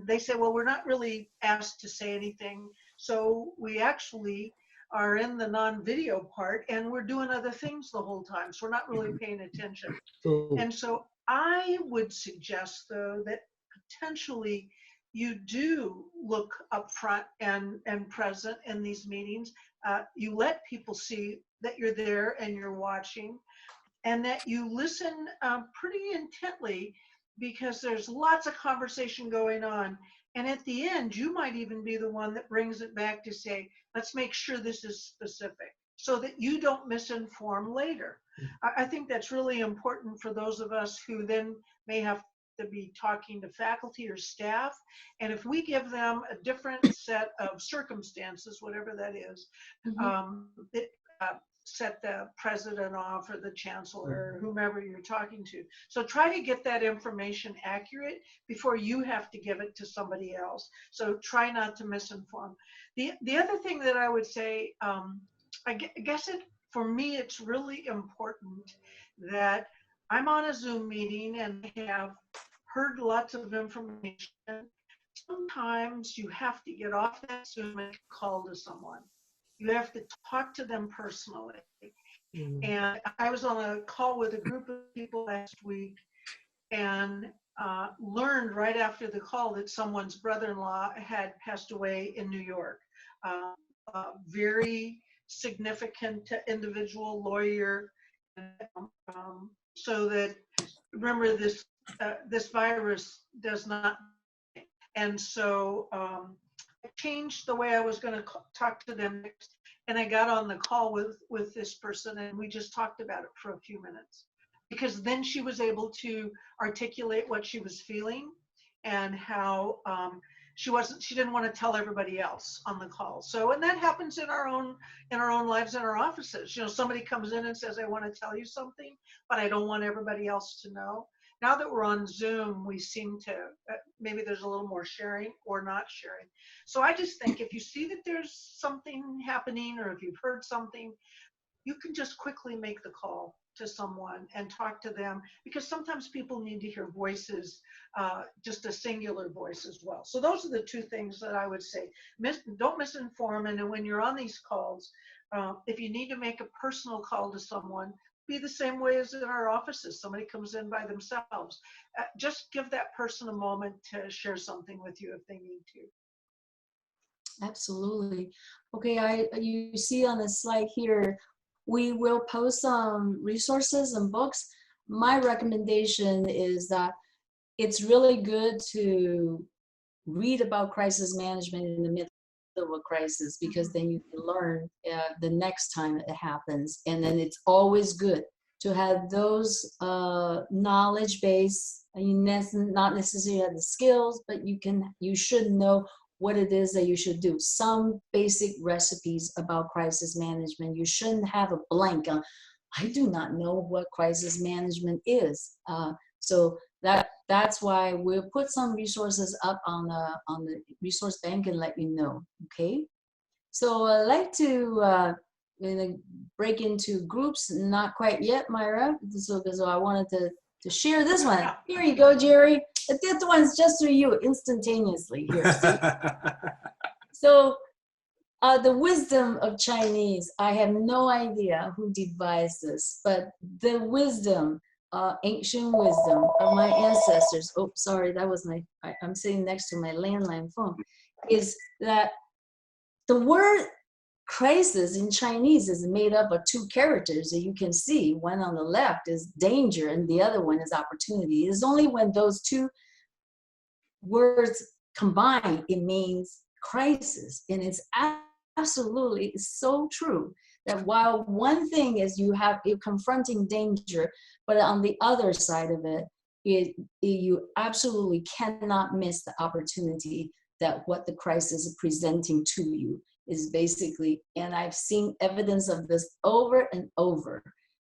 they say, well, we're not really asked to say anything. So we actually are in the non-video part, and we're doing other things the whole time. So we're not really paying attention. And so I would suggest, though, that potentially you do look up front and present in these meetings. You let people see that you're there and you're watching, and that you listen pretty intently, because there's lots of conversation going on. And at the end, you might even be the one that brings it back to say, let's make sure this is specific, so that you don't misinform later. I think that's really important for those of us who then may have to be talking to faculty or staff. And if we give them a different set of circumstances, whatever that is, set the president off, or the chancellor, or whomever you're talking to. So try to get that information accurate before you have to give it to somebody else. So try not to misinform. The other thing that I would say, I guess for me, it's really important that I'm on a Zoom meeting and have heard lots of information. Sometimes you have to get off that Zoom and call to someone. You have to talk to them personally. And I was on a call with a group of people last week, and learned right after the call that someone's brother-in-law had passed away in New York. A very significant individual, lawyer. So that, remember, this virus does not. And so I changed the way I was going to talk to them next, and I got on the call with this person, and we just talked about it for a few minutes, because then she was able to articulate what she was feeling and how she didn't want to tell everybody else on the call. So, and that happens in our own lives, in our offices. You know, somebody comes in and says, I want to tell you something, but I don't want everybody else to know. Now that we're on Zoom, we seem to, maybe there's a little more sharing or not sharing. So I just think if you see that there's something happening, or if you've heard something, you can just quickly make the call to someone and talk to them, because sometimes people need to hear voices, just a singular voice as well. So those are the two things that I would say. Don't misinform, and when you're on these calls, if you need to make a personal call to someone, be the same way as in our offices. Somebody comes in by themselves. Just give that person a moment to share something with you if they need to. Absolutely. Okay, you see on the slide here, we will post some resources and books. My recommendation is that it's really good to read about crisis management in the middle of a crisis, because then you can learn the next time it happens. And then it's always good to have those knowledge base. You not necessarily have the skills, but you should know what it is that you should do. Some basic recipes about crisis management. You shouldn't have a blank on, I do not know what crisis management is. So that's why we'll put some resources up on the resource bank and let you know. Okay. So I'd like to break into groups. Not quite yet, Myra. So I wanted to share this one. Here you go, Jerry. This one's just for you instantaneously. Here. See? So the wisdom of Chinese, I have no idea who devised this, but the wisdom, ancient wisdom of my ancestors, oh, sorry, that was I'm sitting next to my landline phone, is that the word crisis in Chinese is made up of two characters that you can see. One on the left is danger and the other one is opportunity. It's only when those two words combine, it means crisis. And it's absolutely so true that while one thing is you're confronting danger, but on the other side of it, you absolutely cannot miss the opportunity that what the crisis is presenting to you is basically, and I've seen evidence of this over and over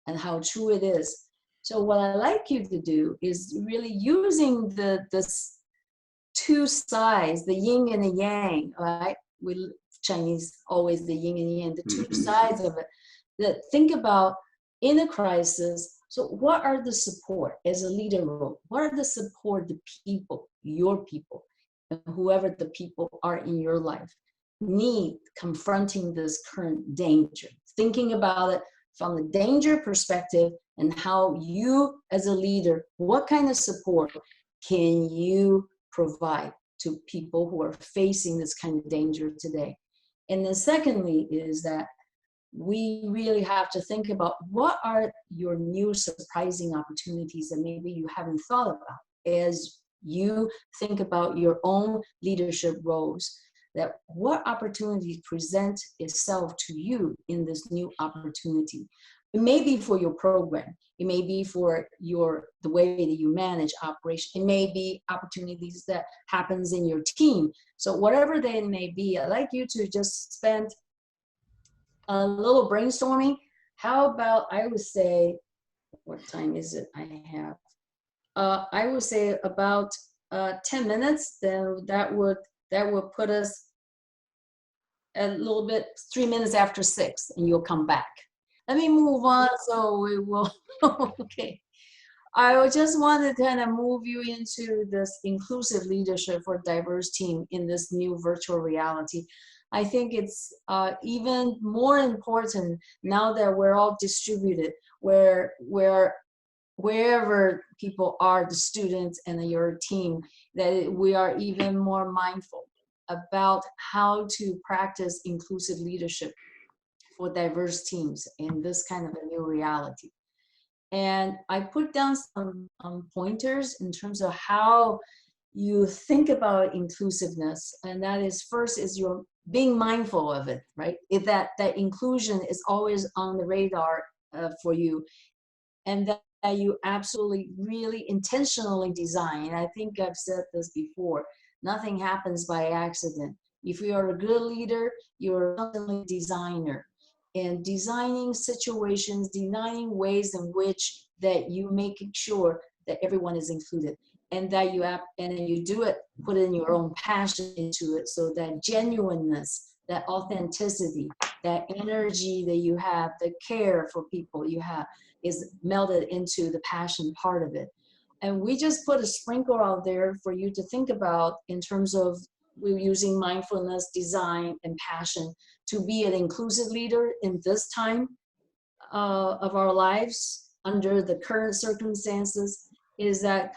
and how true it is. So what I like you to do is really using this two sides, the yin and the yang, right? We Chinese always the yin and yang, the two sides of it. That think about in a crisis. So what are the support as a leader role? What are the support the people, your people, and whoever the people are in your life need confronting this current danger? Thinking about it from the danger perspective and how you as a leader, what kind of support can you provide to people who are facing this kind of danger today? And then secondly is that we really have to think about what are your new surprising opportunities that maybe you haven't thought about as you think about your own leadership roles, that what opportunities present itself to you in this new opportunity. It may be for your program. It may be for the way that you manage operation. It may be opportunities that happens in your team. So whatever they may be, I'd like you to just spend a little brainstorming. How about, I would say, what time is it I have? I would say about 10 minutes, then that would put us a little bit, 3 minutes after 6, and you'll come back. Let me move on so we will, okay. I just want to kind of move you into this inclusive leadership for diverse team in this new virtual reality. I think it's even more important now that we're all distributed, wherever people are, the students and your team, that we are even more mindful about how to practice inclusive leadership for diverse teams in this kind of a new reality. And I put down some pointers in terms of how you think about inclusiveness. And that is, first is you're being mindful of it, right? If that inclusion is always on the radar for you, and that you absolutely really intentionally design. I think I've said this before, nothing happens by accident. If you are a good leader, you're constantly a designer. And designing situations, designing ways in which that you making sure that everyone is included, and that you do it, put in your own passion into it, so that genuineness, that authenticity, that energy that you have, the care for people you have, is melded into the passion part of it. And we just put a sprinkle out there for you to think about in terms of we're using mindfulness, design, and passion to be an inclusive leader in this time of our lives under the current circumstances, is that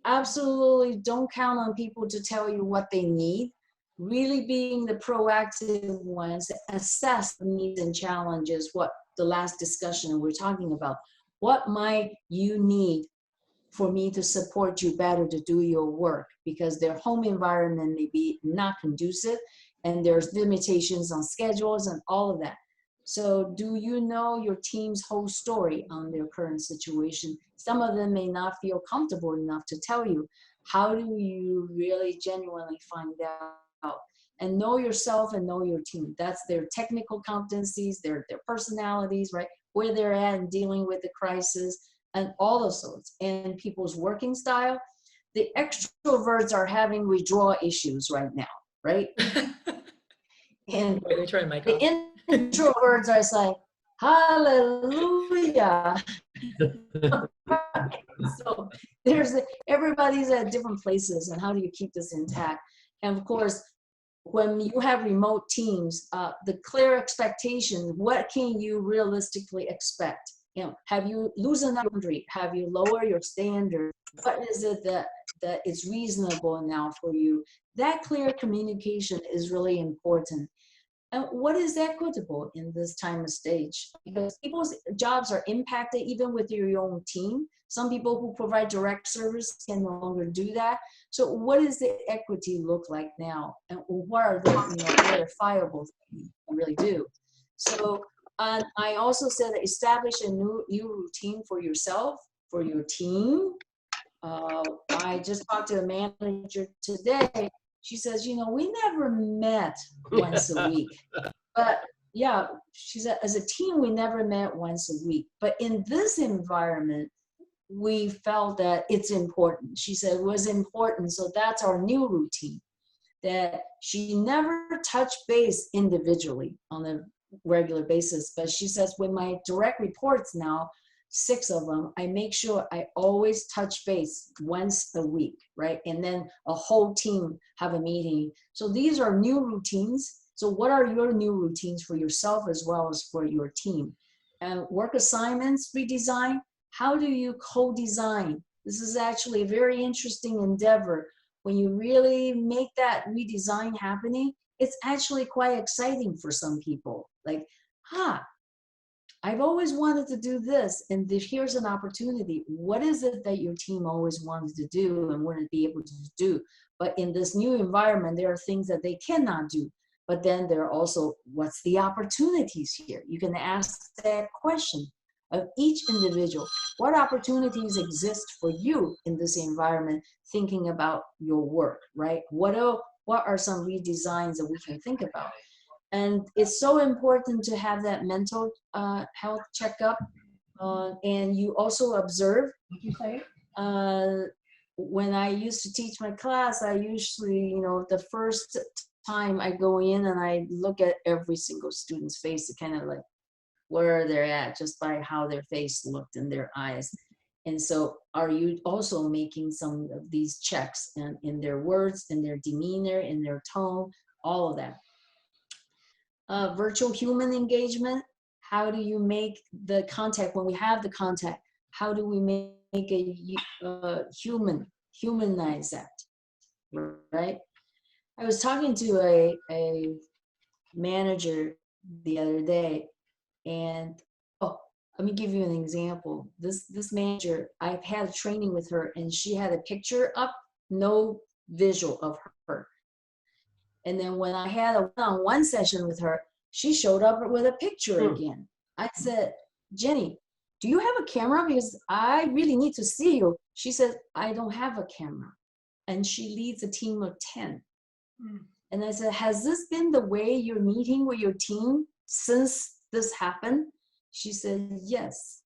absolutely don't count on people to tell you what they need. Really being the proactive ones, assess the needs and challenges, what the last discussion we're talking about. What might you need for me to support you better to do your work, because their home environment may be not conducive, and there's limitations on schedules and all of that. So do you know your team's whole story on their current situation? Some of them may not feel comfortable enough to tell you. How do you really genuinely find out? And know yourself and know your team. That's their technical competencies, their personalities, right? Where they're at in dealing with the crisis and all those sorts. And people's working style. The extroverts are having withdrawal issues right now, right? And Wait, let me turn the mic the off. introverts are like, hallelujah. So everybody's at different places, and how do you keep this intact? And of course, when you have remote teams, the clear expectation, what can you realistically expect? You know, have you loosened up your boundary? Have you lowered your standard? What is it that is reasonable now for you? That clear communication is really important. And what is equitable in this time of stage? Because people's jobs are impacted even with your own team. Some people who provide direct service can no longer do that. So what does the equity look like now? And what are the verifiable things you really do? So I also said establish a new routine for yourself, for your team. I just talked to a manager today. She says, we never met once a week. But yeah, she said, as a team, we never met once a week. But in this environment, we felt that it's important. She said it was important. So that's our new routine, that she never touched base individually on a regular basis. But she says, with my direct reports now, 6 of them, I make sure I always touch base once a week, right? And then a whole team have a meeting. So these are new routines. So what are your new routines for yourself as well as for your team? And work assignments, redesign. How do you co-design? This is actually a very interesting endeavor. When you really make that redesign happening, it's actually quite exciting for some people. Like, I've always wanted to do this, and here's an opportunity. What is it that your team always wanted to do and wouldn't be able to do? But in this new environment, there are things that they cannot do. But then there are also, what's the opportunities here? You can ask that question of each individual. What opportunities exist for you in this environment, thinking about your work, right? What are some redesigns that we can think about? And it's so important to have that mental health checkup. And you also observe. When I used to teach my class, I usually, the first time I go in and I look at every single student's face to kind of like where they're at just by how their face looked and their eyes. And so are you also making some of these checks in their words, in their demeanor, in their tone, all of that? Virtual human engagement. How do you make the contact when we have the contact? How do we make a humanize that, right? I was talking to a manager the other day, and let me give you an example. This manager, I've had a training with her, and she had a picture up, no visual of her. And then when I had a one-on-one session with her, she showed up with a picture again. I said, Jenny, do you have a camera? Because I really need to see you. She said, I don't have a camera. And she leads a team of 10. And I said, has this been the way you're meeting with your team since this happened? She said, yes.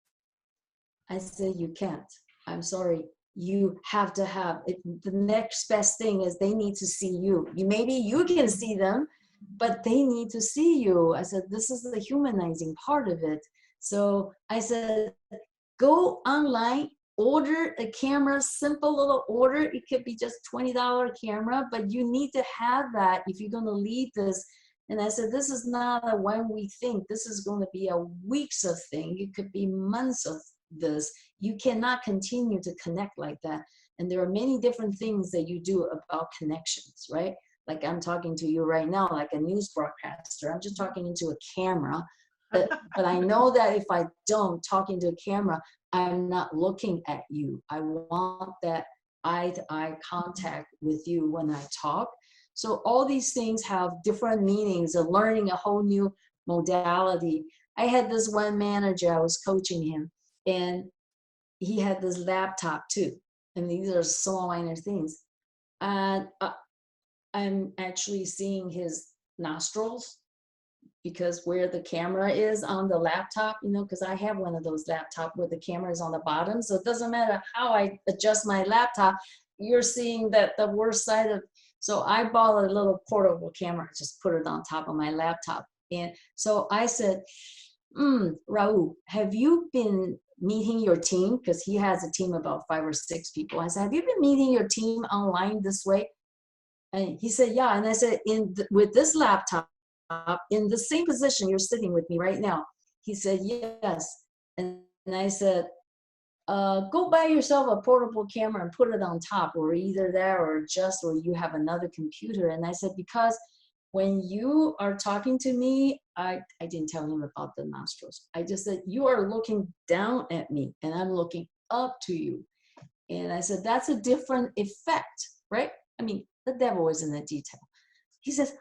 I said, you can't. I'm sorry. You have to have it. The next best thing is they need to see you. Maybe you can see them, but they need to see you. I said, this is the humanizing part of it. So I said, go online, order a camera, simple little order. It could be just $20 camera, but you need to have that if you're going to lead this. And I said, this is not a one-week thing. This is going to be a weeks of thing. It could be months of this. You cannot continue to connect like that. And there are many different things that you do about connections, right? Like I'm talking to you right now, like a news broadcaster. I'm just talking into a camera. But I know that if I don't talk into a camera, I'm not looking at you. I want that eye-to-eye contact with you when I talk. So all these things have different meanings and learning a whole new modality. I had this one manager, I was coaching him, and he had this laptop too. And these are small minor things. And I'm actually seeing his nostrils because where the camera is on the laptop, you know, because I have one of those laptops where the camera is on the bottom. So it doesn't matter how I adjust my laptop, you're seeing that the worst side of, so I bought a little portable camera, just put it on top of my laptop. And so I said, Raul, have you been meeting your team? Because he has a team of about 5 or 6 people. I said, have you been meeting your team online this way? And he said, yeah. And I said, with this laptop, in the same position you're sitting with me right now. He said, yes. And I said, go buy yourself a portable camera and put it on top, or either there or just, or you have another computer. And I said, because when you are talking to me, I didn't tell him about the nostrils. I just said, you are looking down at me and I'm looking up to you. And I said, that's a different effect, right? I mean, the devil is in the detail. He says,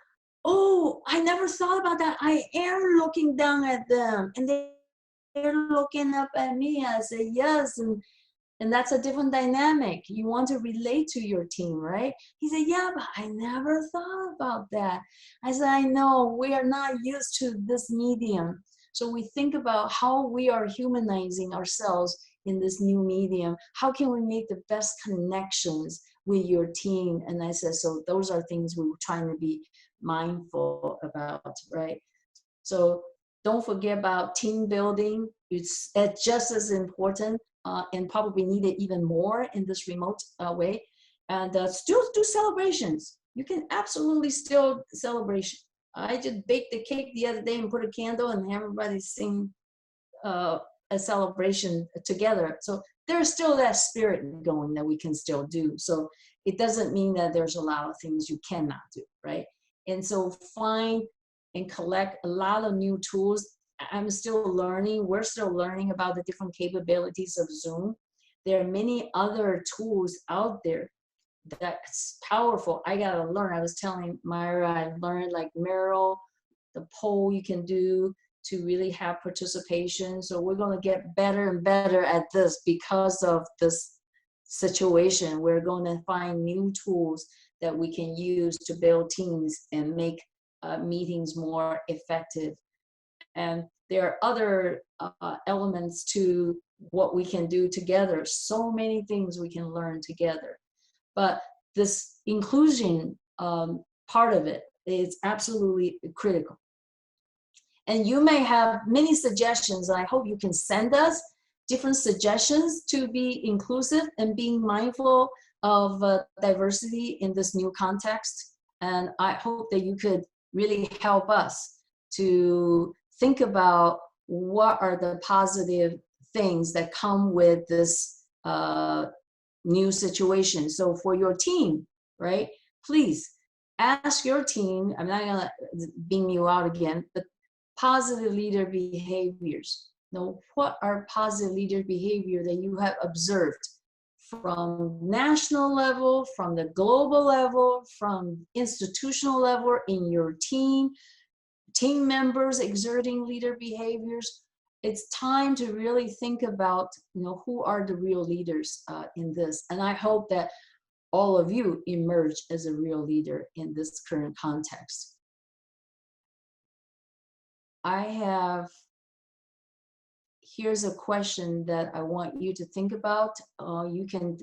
oh, I never thought about that. I am looking down at them and they're looking up at me. I say, yes. And that's a different dynamic. You want to relate to your team, right? He said, yeah, but I never thought about that. I said, I know we are not used to this medium. So we think about how we are humanizing ourselves in this new medium. How can we make the best connections with your team? And I said, so those are things we were trying to be mindful about, right? So don't forget about team building. It's just as important and probably needed even more in this remote way. And still do celebrations. You can absolutely still celebration. I just baked the cake the other day and put a candle and everybody sing a celebration together. So there's still that spirit going that we can still do. So it doesn't mean that there's a lot of things you cannot do, right? And so find and collect a lot of new tools. I'm still learning. We're still learning about the different capabilities of Zoom. There are many other tools out there that's powerful. I gotta learn. I was telling Myra, I learned like Miro, the poll you can do to really have participation. So we're gonna get better and better at this because of this situation. We're gonna find new tools that we can use to build teams and make meetings more effective. And there are other elements to what we can do together. So many things we can learn together. But this inclusion part of it is absolutely critical. And you may have many suggestions. I hope you can send us different suggestions to be inclusive and being mindful of diversity in this new context. And I hope that you could really help us to think about what are the positive things that come with this new situation. So for your team, right, please ask your team, I'm not gonna beam you out again, but positive leader behaviors. Now, what are positive leader behavior that you have observed from national level, from the global level, from institutional level in your team members exerting leader behaviors? It's time to really think about, you know, who are the real leaders in this. And I hope that all of you emerge as a real leader in this current context. Here's a question that I want you to think about. You can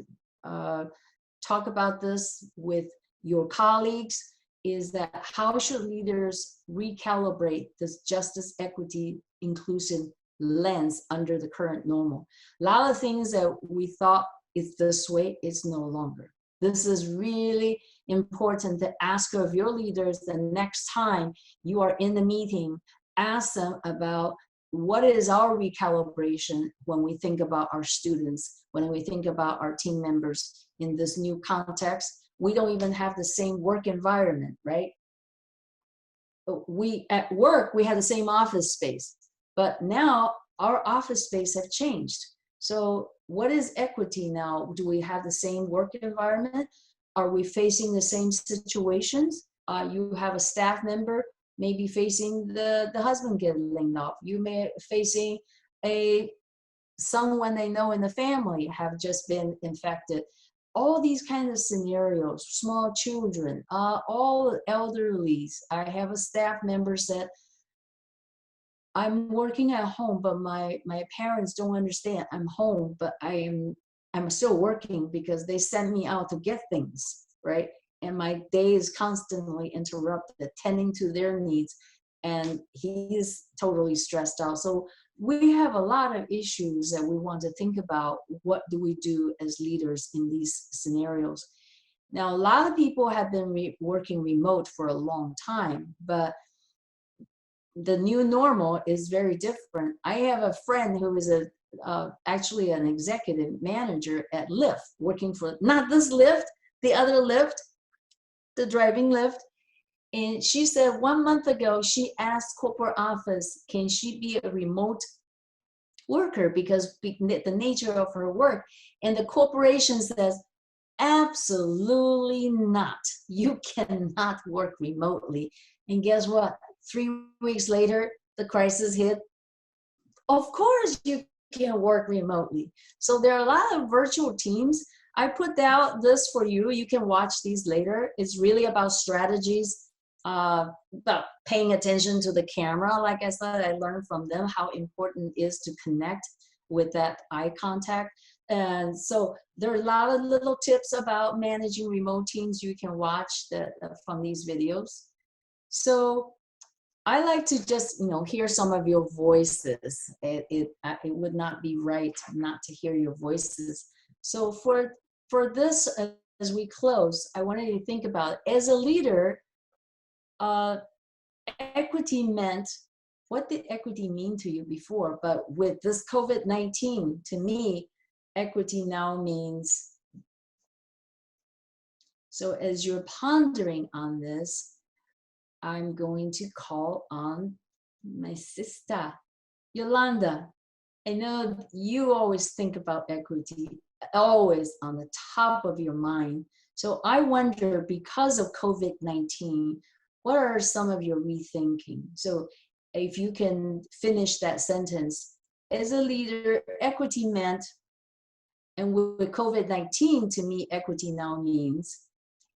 talk about this with your colleagues, is that how should leaders recalibrate this justice, equity, inclusive lens under the current normal? A lot of things that we thought is this way, it's no longer. This is really important to ask of your leaders the next time you are in the meeting. Ask them about what is our recalibration when we think about our students, when we think about our team members in this new context. We don't even have the same work environment, right? We at work, we had the same office space, but now our office space have changed. So what is equity now? Do we have the same work environment? Are we facing the same situations? You have a staff member maybe facing the husband getting laid off. You may facing someone they know in the family have just been infected. All these kinds of scenarios, small children, all elderlies. I have a staff member said, I'm working at home, but my parents don't understand. I'm home, but I'm still working because they send me out to get things, right? And my day is constantly interrupted, tending to their needs. And he's totally stressed out. So we have a lot of issues that we want to think about. What do we do as leaders in these scenarios? Now, a lot of people have been working remote for a long time, but the new normal is very different. I have a friend who is actually an executive manager at Lyft, working for not this Lyft, the other Lyft, the driving Lyft. And she said 1 month ago, she asked corporate office, can she be a remote worker because the nature of her work. And the corporation says, absolutely not. You cannot work remotely. And guess what? 3 weeks later, the crisis hit. Of course you can work remotely. So there are a lot of virtual teams. I put out this for you. You can watch these later. It's really about strategies, about paying attention to the camera. Like I said, I learned from them how important it is to connect with that eye contact. And so there are a lot of little tips about managing remote teams you can watch from these videos. So I like to just, hear some of your voices. It would not be right not to hear your voices. So for this, as we close, I wanted you to think about, as a leader, equity meant, what did equity mean to you before? But with this COVID-19, to me, equity now means, so as you're pondering on this, I'm going to call on my sister, Yolanda. I know you always think about equity, always on the top of your mind. So I wonder, because of COVID-19, what are some of your rethinking? So if you can finish that sentence, as a leader, equity meant, and with COVID-19, to me, equity now means,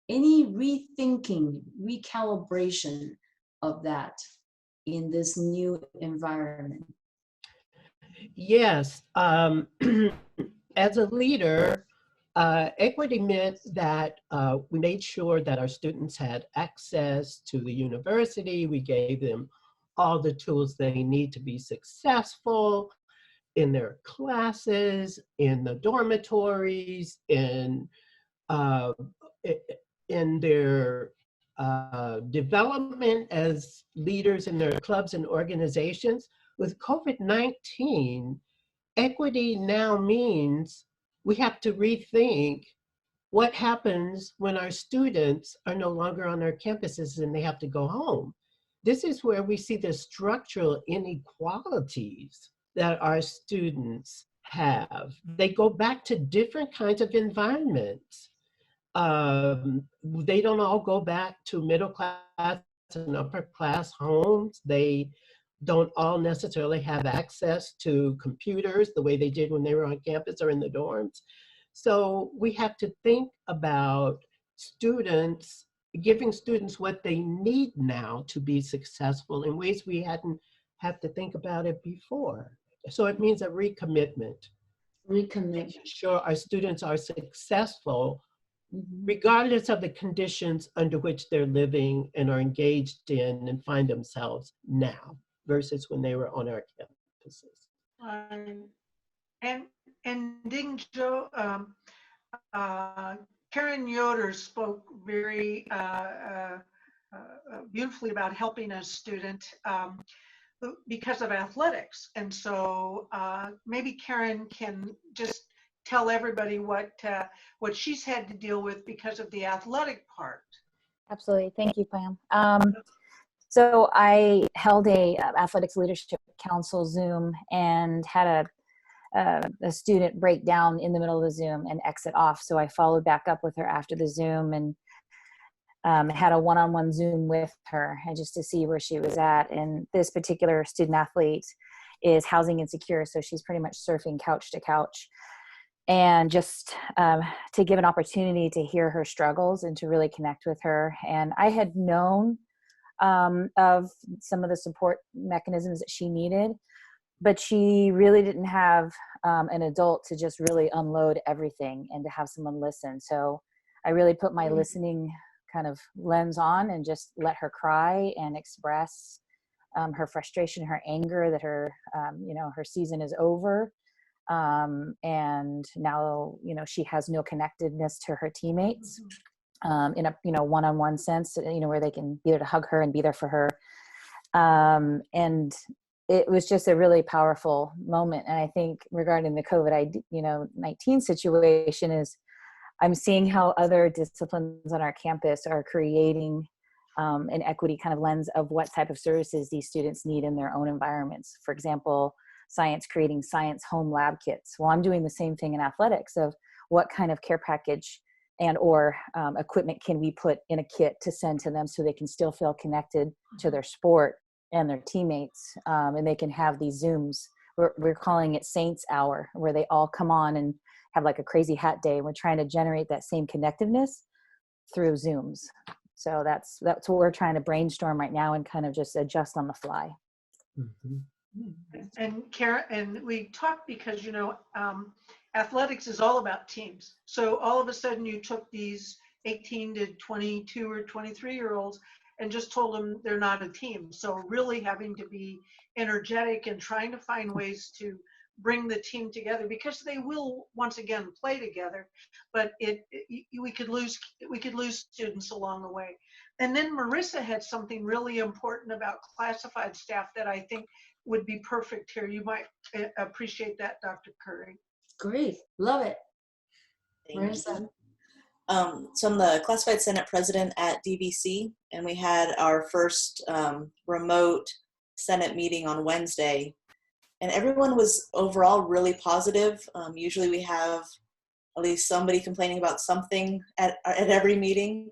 any rethinking, recalibration of that in this new environment? Yes. As a leader, equity meant that we made sure that our students had access to the university. We gave them all the tools they need to be successful in their classes, in the dormitories, in their development as leaders in their clubs and organizations. With COVID-19, equity now means we have to rethink what happens when our students are no longer on our campuses and they have to go home. This is where we see the structural inequalities that our students have. They go back to different kinds of environments. They don't all go back to middle class and upper class homes. They don't all necessarily have access to computers the way they did when they were on campus or in the dorms. So we have to think about students, giving students what they need now to be successful in ways we hadn't had to think about it before. So it means a recommitment. Making sure our students are successful regardless of the conditions under which they're living and are engaged in and find themselves now versus when they were on our campuses. And Ding Joe, Karen Yoder spoke very beautifully about helping a student because of athletics. And so maybe Karen can just tell everybody what she's had to deal with because of the athletic part. Absolutely. Thank you, Pam. So I held a Athletics Leadership Council Zoom and had a student break down in the middle of the Zoom and exit off. So I followed back up with her after the Zoom and had a one-on-one Zoom with her, and just to see where she was at. And this particular student athlete is housing insecure, so she's pretty much surfing couch to couch. And just to give an opportunity to hear her struggles and to really connect with her. And I had known of some of the support mechanisms that she needed, but she really didn't have an adult to just really unload everything and to have someone listen. So I really put my listening kind of lens on and just let her cry and express her frustration, her anger that her, her season is over. And now, she has no connectedness to her teammates in a, one-on-one sense, where they can be there to hug her and be there for her. And it was just a really powerful moment. And I think regarding the COVID-19 situation is I'm seeing how other disciplines on our campus are creating an equity kind of lens of what type of services these students need in their own environments. For example, science creating science home lab kits. Well, I'm doing the same thing in athletics of what kind of care package and or equipment can we put in a kit to send to them so they can still feel connected to their sport and their teammates, and they can have these Zooms. We're calling it Saints Hour, where they all come on and have like a crazy hat day. We're trying to generate that same connectiveness through Zooms. So that's what we're trying to brainstorm right now and kind of just adjust on the fly. Mhm. And Karen, and we talked because, athletics is all about teams. So all of a sudden you took these 18 to 22 or 23-year-olds and just told them they're not a team. So really having to be energetic and trying to find ways to bring the team together, because they will once again play together, but we could lose students along the way. And then Marissa had something really important about classified staff that I think would be perfect here. You might appreciate that, Dr. Currie. Great, love it. Thank Marissa. you. So I'm the classified Senate president at DVC, and we had our first remote Senate meeting on Wednesday, and everyone was overall really positive. Usually we have at least somebody complaining about something at every meeting,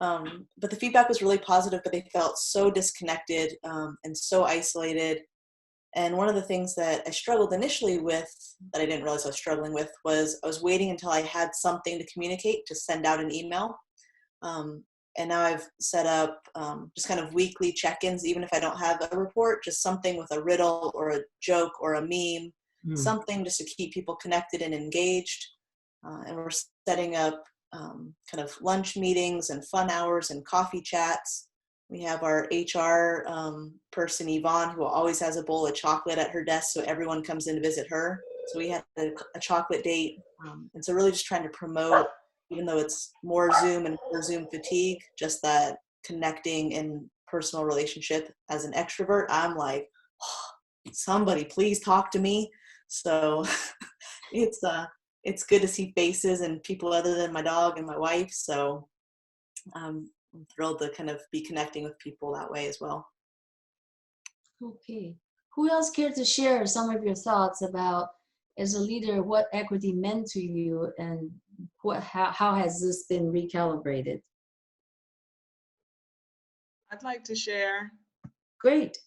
but the feedback was really positive, but they felt so disconnected and so isolated. And one of the things that I struggled initially with, that I didn't realize I was struggling with, was I was waiting until I had something to communicate to send out an email. And now I've set up just kind of weekly check-ins, even if I don't have a report, just something with a riddle or a joke or a meme, something just to keep people connected and engaged. And we're setting up kind of lunch meetings and fun hours and coffee chats. We have our HR person, Yvonne, who always has a bowl of chocolate at her desk, so everyone comes in to visit her. So we had a chocolate date. And so really just trying to promote, even though it's more Zoom and more Zoom fatigue, just that connecting and personal relationship. As an extrovert, I'm like, oh, somebody please talk to me. So it's good to see faces and people other than my dog and my wife. So I'm thrilled to kind of be connecting with people that way as well. Okay. Who else cared to share some of your thoughts about, as a leader, what equity meant to you and how has this been recalibrated? I'd like to share. Great.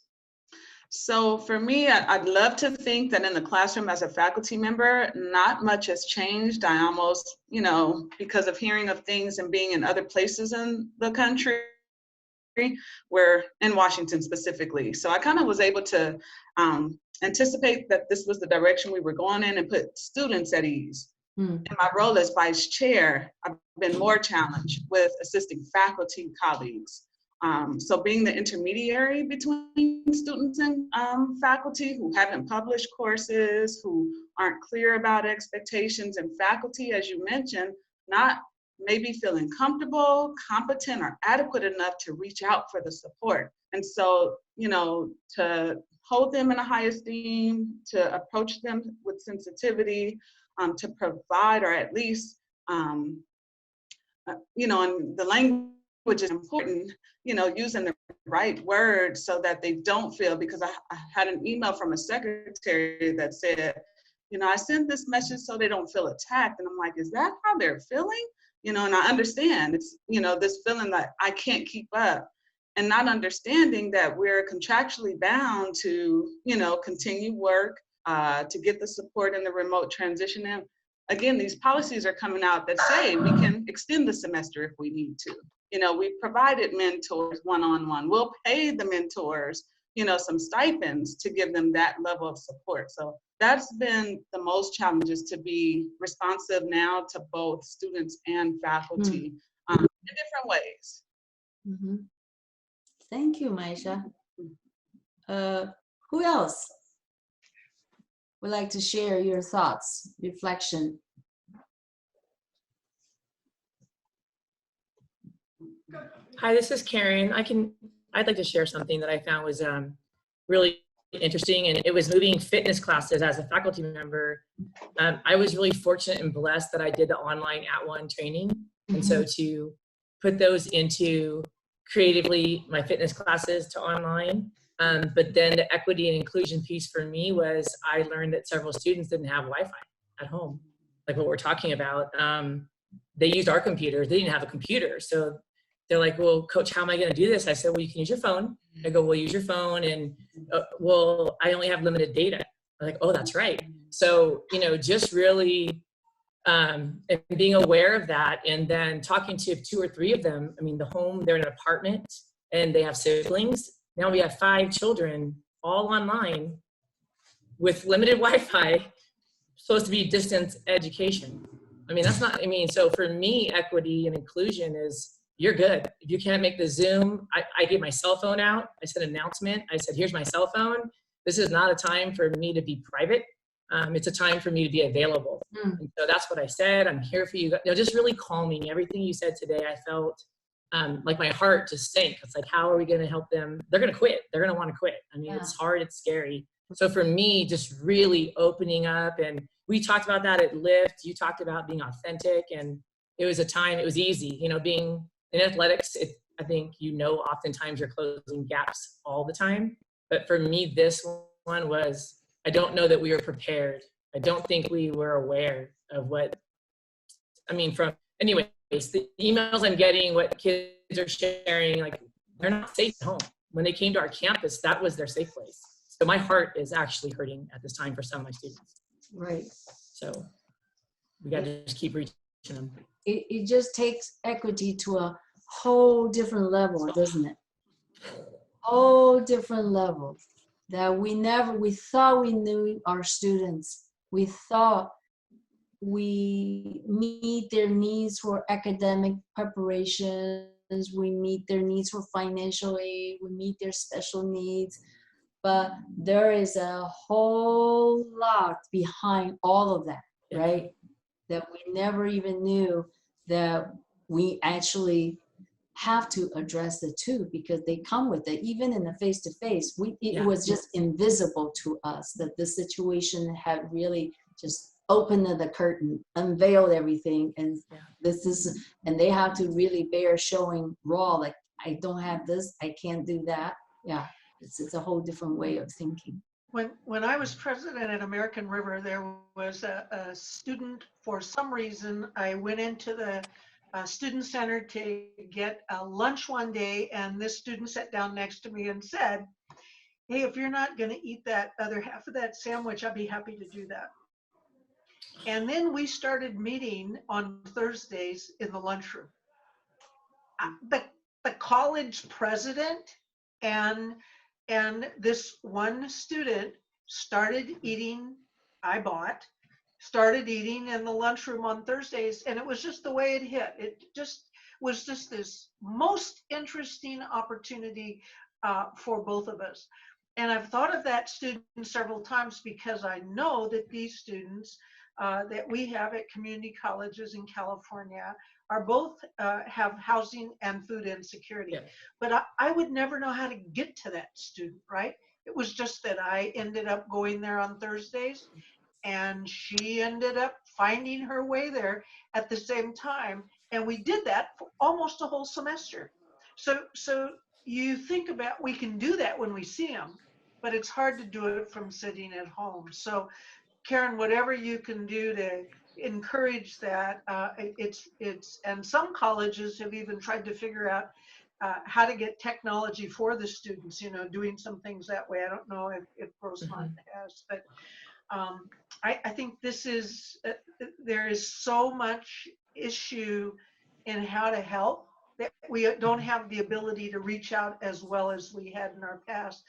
So for me, I'd love to think that in the classroom as a faculty member, not much has changed. I almost, because of hearing of things and being in other places in the country, where in Washington specifically. So I kind of was able to anticipate that this was the direction we were going in and put students at ease. In my role as vice chair, I've been more challenged with assisting faculty colleagues. So being the intermediary between students and faculty who haven't published courses, who aren't clear about expectations, and faculty, as you mentioned, not maybe feeling comfortable, competent, or adequate enough to reach out for the support. And so, to hold them in a high esteem, to approach them with sensitivity, to provide, or at least, and the language is important, using the right words so that they don't feel, because I had an email from a secretary that said, I send this message so they don't feel attacked. And I'm like, is that how they're feeling? And I understand it's, this feeling that I can't keep up, and not understanding that we're contractually bound to, continue work, to get the support in the remote transition. And again, these policies are coming out that say we can extend the semester if we need to. We provided mentors one-on-one. We'll pay the mentors, some stipends to give them that level of support. So that's been the most challenges, to be responsive now to both students and faculty in different ways. Mm-hmm. Thank you, Maisha. Who else would like to share your thoughts, reflection? Hi, this is Karen. I'd like to share something that I found was really interesting, and it was moving fitness classes as a faculty member. I was really fortunate and blessed that I did the online @ONE training. And so to put those into creatively my fitness classes to online. But then the equity and inclusion piece for me was I learned that several students didn't have Wi-Fi at home, like what we're talking about. They used our computers. They didn't have a computer. So they're like, well, coach, how am I going to do this? I said, well, you can use your phone. I go, well, use your phone. And well, I only have limited data. I'm like, oh, that's right. So, just really and being aware of that, and then talking to 2 or 3 of them. I mean, they're in an apartment and they have siblings. Now we have 5 children all online with limited Wi-Fi, supposed to be distance education. I mean, so for me, equity and inclusion is, you're good. If you can't make the Zoom, I gave my cell phone out. I said announcement. I said, here's my cell phone. This is not a time for me to be private. It's a time for me to be available. And so that's what I said. I'm here for you. Just really calming. Everything you said today, I felt like my heart just sank. It's like, how are we going to help them? They're going to quit. They're going to want to quit. I mean, It's hard. It's scary. So for me, just really opening up, and we talked about that at Lyft. You talked about being authentic, and it was a time, it was easy, being in athletics. I think, oftentimes you're closing gaps all the time. But for me, this one was, I don't know that we were prepared. I don't think we were aware of anyways, the emails I'm getting, what kids are sharing, like, they're not safe at home. When they came to our campus, that was their safe place. So my heart is actually hurting at this time for some of my students. Right. So we got to just keep reaching them. It just takes equity to a whole different level, doesn't it? Whole different level that we thought we knew our students. We thought we meet their needs for academic preparations. We meet their needs for financial aid. We meet their special needs. But there is a whole lot behind all of that, right? That we never even knew that we actually have to address the two, because they come with it. Even in the face-to-face, it was just invisible to us that the situation had really just opened the curtain, unveiled everything, and and they have to really bear showing raw, like, I don't have this, I can't do that. Yeah, it's a whole different way of thinking. When I was president at American River, there was a student, for some reason, I went into the student center to get lunch one day, and this student sat down next to me and said, hey, if you're not going to eat that other half of that sandwich, I'd be happy to do that. And then we started meeting on Thursdays in the lunchroom. The college president and this one student started eating in the lunchroom on Thursdays, and it was just the way it hit. It just was just this most interesting opportunity for both of us. And I've thought of that student several times, because I know that these students that we have at community colleges in California are both have housing and food insecurity. Yeah. But I would never know how to get to that student, right? It was just that I ended up going there on Thursdays, and she ended up finding her way there at the same time. And we did that for almost a whole semester. So you think about, we can do that when we see them, but it's hard to do it from sitting at home. So Karen, whatever you can do to encourage that, and some colleges have even tried to figure out how to get technology for the students, doing some things that way. I don't know if Rosemont has, but I think this is, there is so much issue in how to help that we don't have the ability to reach out as well as we had in our past.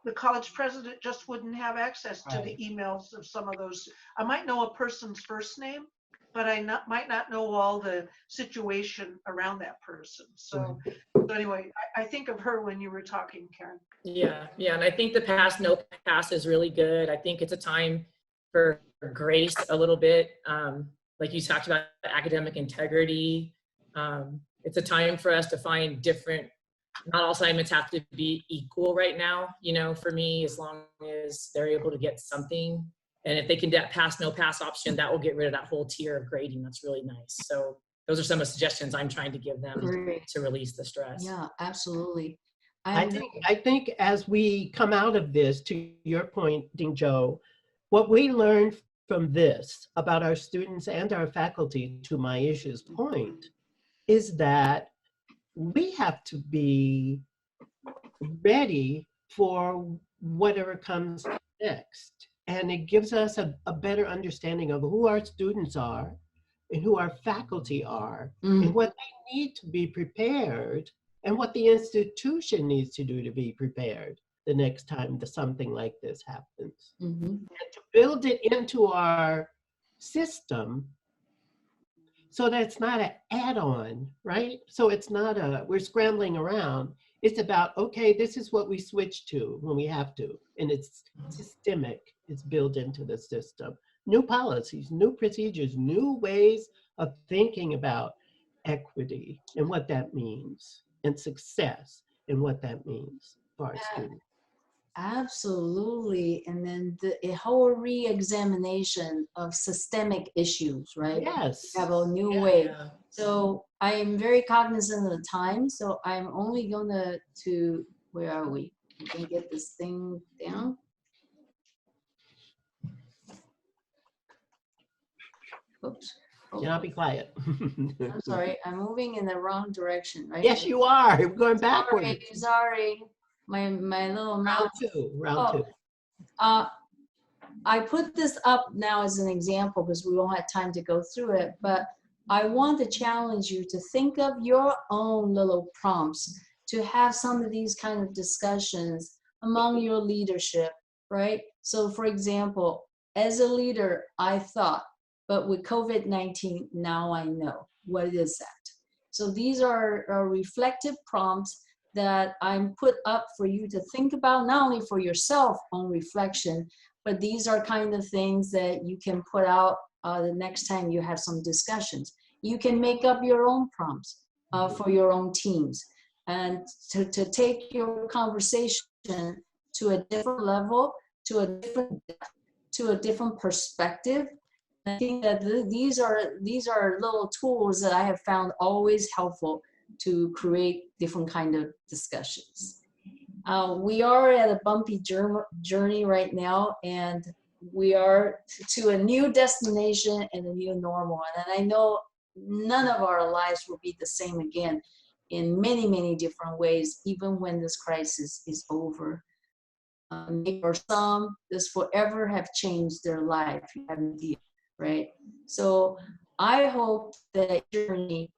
The college president just wouldn't have access to the emails of some of those. I might know a person's first name, but might not know all the situation around that person. So anyway, I think of her when you were talking, Karen. Yeah, and I think the pass, no pass is really good. I think it's a time for grace a little bit. Like you talked about academic integrity. It's a time for us to find different, not all assignments have to be equal right now, for me, as long as they're able to get something. And if they can get pass, no pass option, that will get rid of that whole tier of grading. That's really nice. So those are some of the suggestions I'm trying to give them to release the stress. Yeah, absolutely. I think as we come out of this, to your point, Dean Joe, what we learned from this about our students and our faculty, to my issue's point, is that we have to be ready for whatever comes next. And it gives us a better understanding of who our students are and who our faculty are and what they need to be prepared and what the institution needs to do to be prepared the next time something like this happens. And to build it into our system so that it's not an add-on, right? So it's not we're scrambling around. It's about, okay, this is what we switch to when we have to. And it's systemic, it's built into the system. New policies, new procedures, new ways of thinking about equity and what that means, and success and what that means for our students. Absolutely. And then a whole re-examination of systemic issues, right? Yes. We have a new way. So I am very cognizant of the time. So I'm only gonna where are we? We can get this thing down. Oops. And I'll be quiet. I'm sorry, I'm moving in the wrong direction, right? Yes, you are. We're going backwards. Sorry. My little mouse. Round two. I put this up now as an example because we won't have time to go through it, but I want to challenge you to think of your own little prompts to have some of these kind of discussions among your leadership, right? So for example, as a leader, I thought, but with COVID-19, now I know. What is that? So these are reflective prompts that I'm put up for you to think about, not only for yourself on reflection, but these are kind of things that you can put out the next time you have some discussions. You can make up your own prompts for your own teams and to take your conversation to a different level, to a different perspective. I think that these are little tools that I have found always helpful to create different kind of discussions. We are at a bumpy journey right now, and we are to a new destination and a new normal. And I know none of our lives will be the same again in many, many different ways, even when this crisis is over. For some, this forever have changed their life, you have no idea, right? So I hope that journey,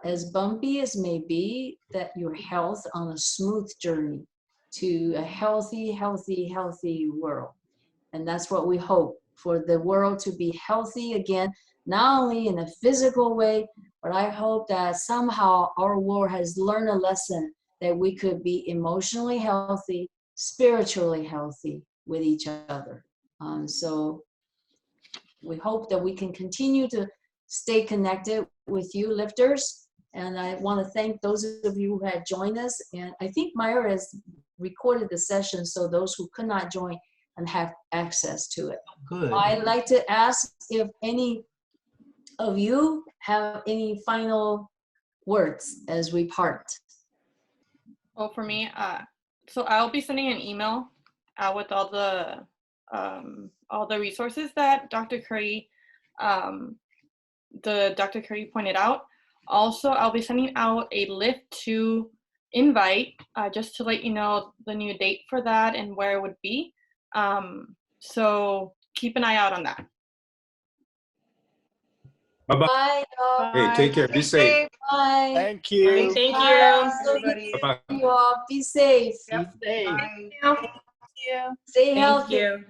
as bumpy as may be, that your health on a smooth journey to a healthy, healthy, healthy world. And that's what we hope, for the world to be healthy again, not only in a physical way, but I hope that somehow our world has learned a lesson that we could be emotionally healthy, spiritually healthy with each other. So we hope that we can continue to stay connected with you, lifters. And I want to thank those of you who had joined us. And I think Myra has recorded the session so those who could not join and have access to it. Good. I'd like to ask if any of you have any final words as we part. Well, for me, so I'll be sending an email out with all the all the resources that Dr. Currie pointed out. Also, I'll be sending out a Lift 2 invite just to let you know the new date for that and where it would be. So keep an eye out on that. Bye-bye. Bye, y'all. Hey, take care. Be safe. Bye. Thank you. Thank Bye. you. So good Everybody. to Bye-bye. see you all. Be safe. Be safe. Bye. Thank you. Stay Thank healthy. you.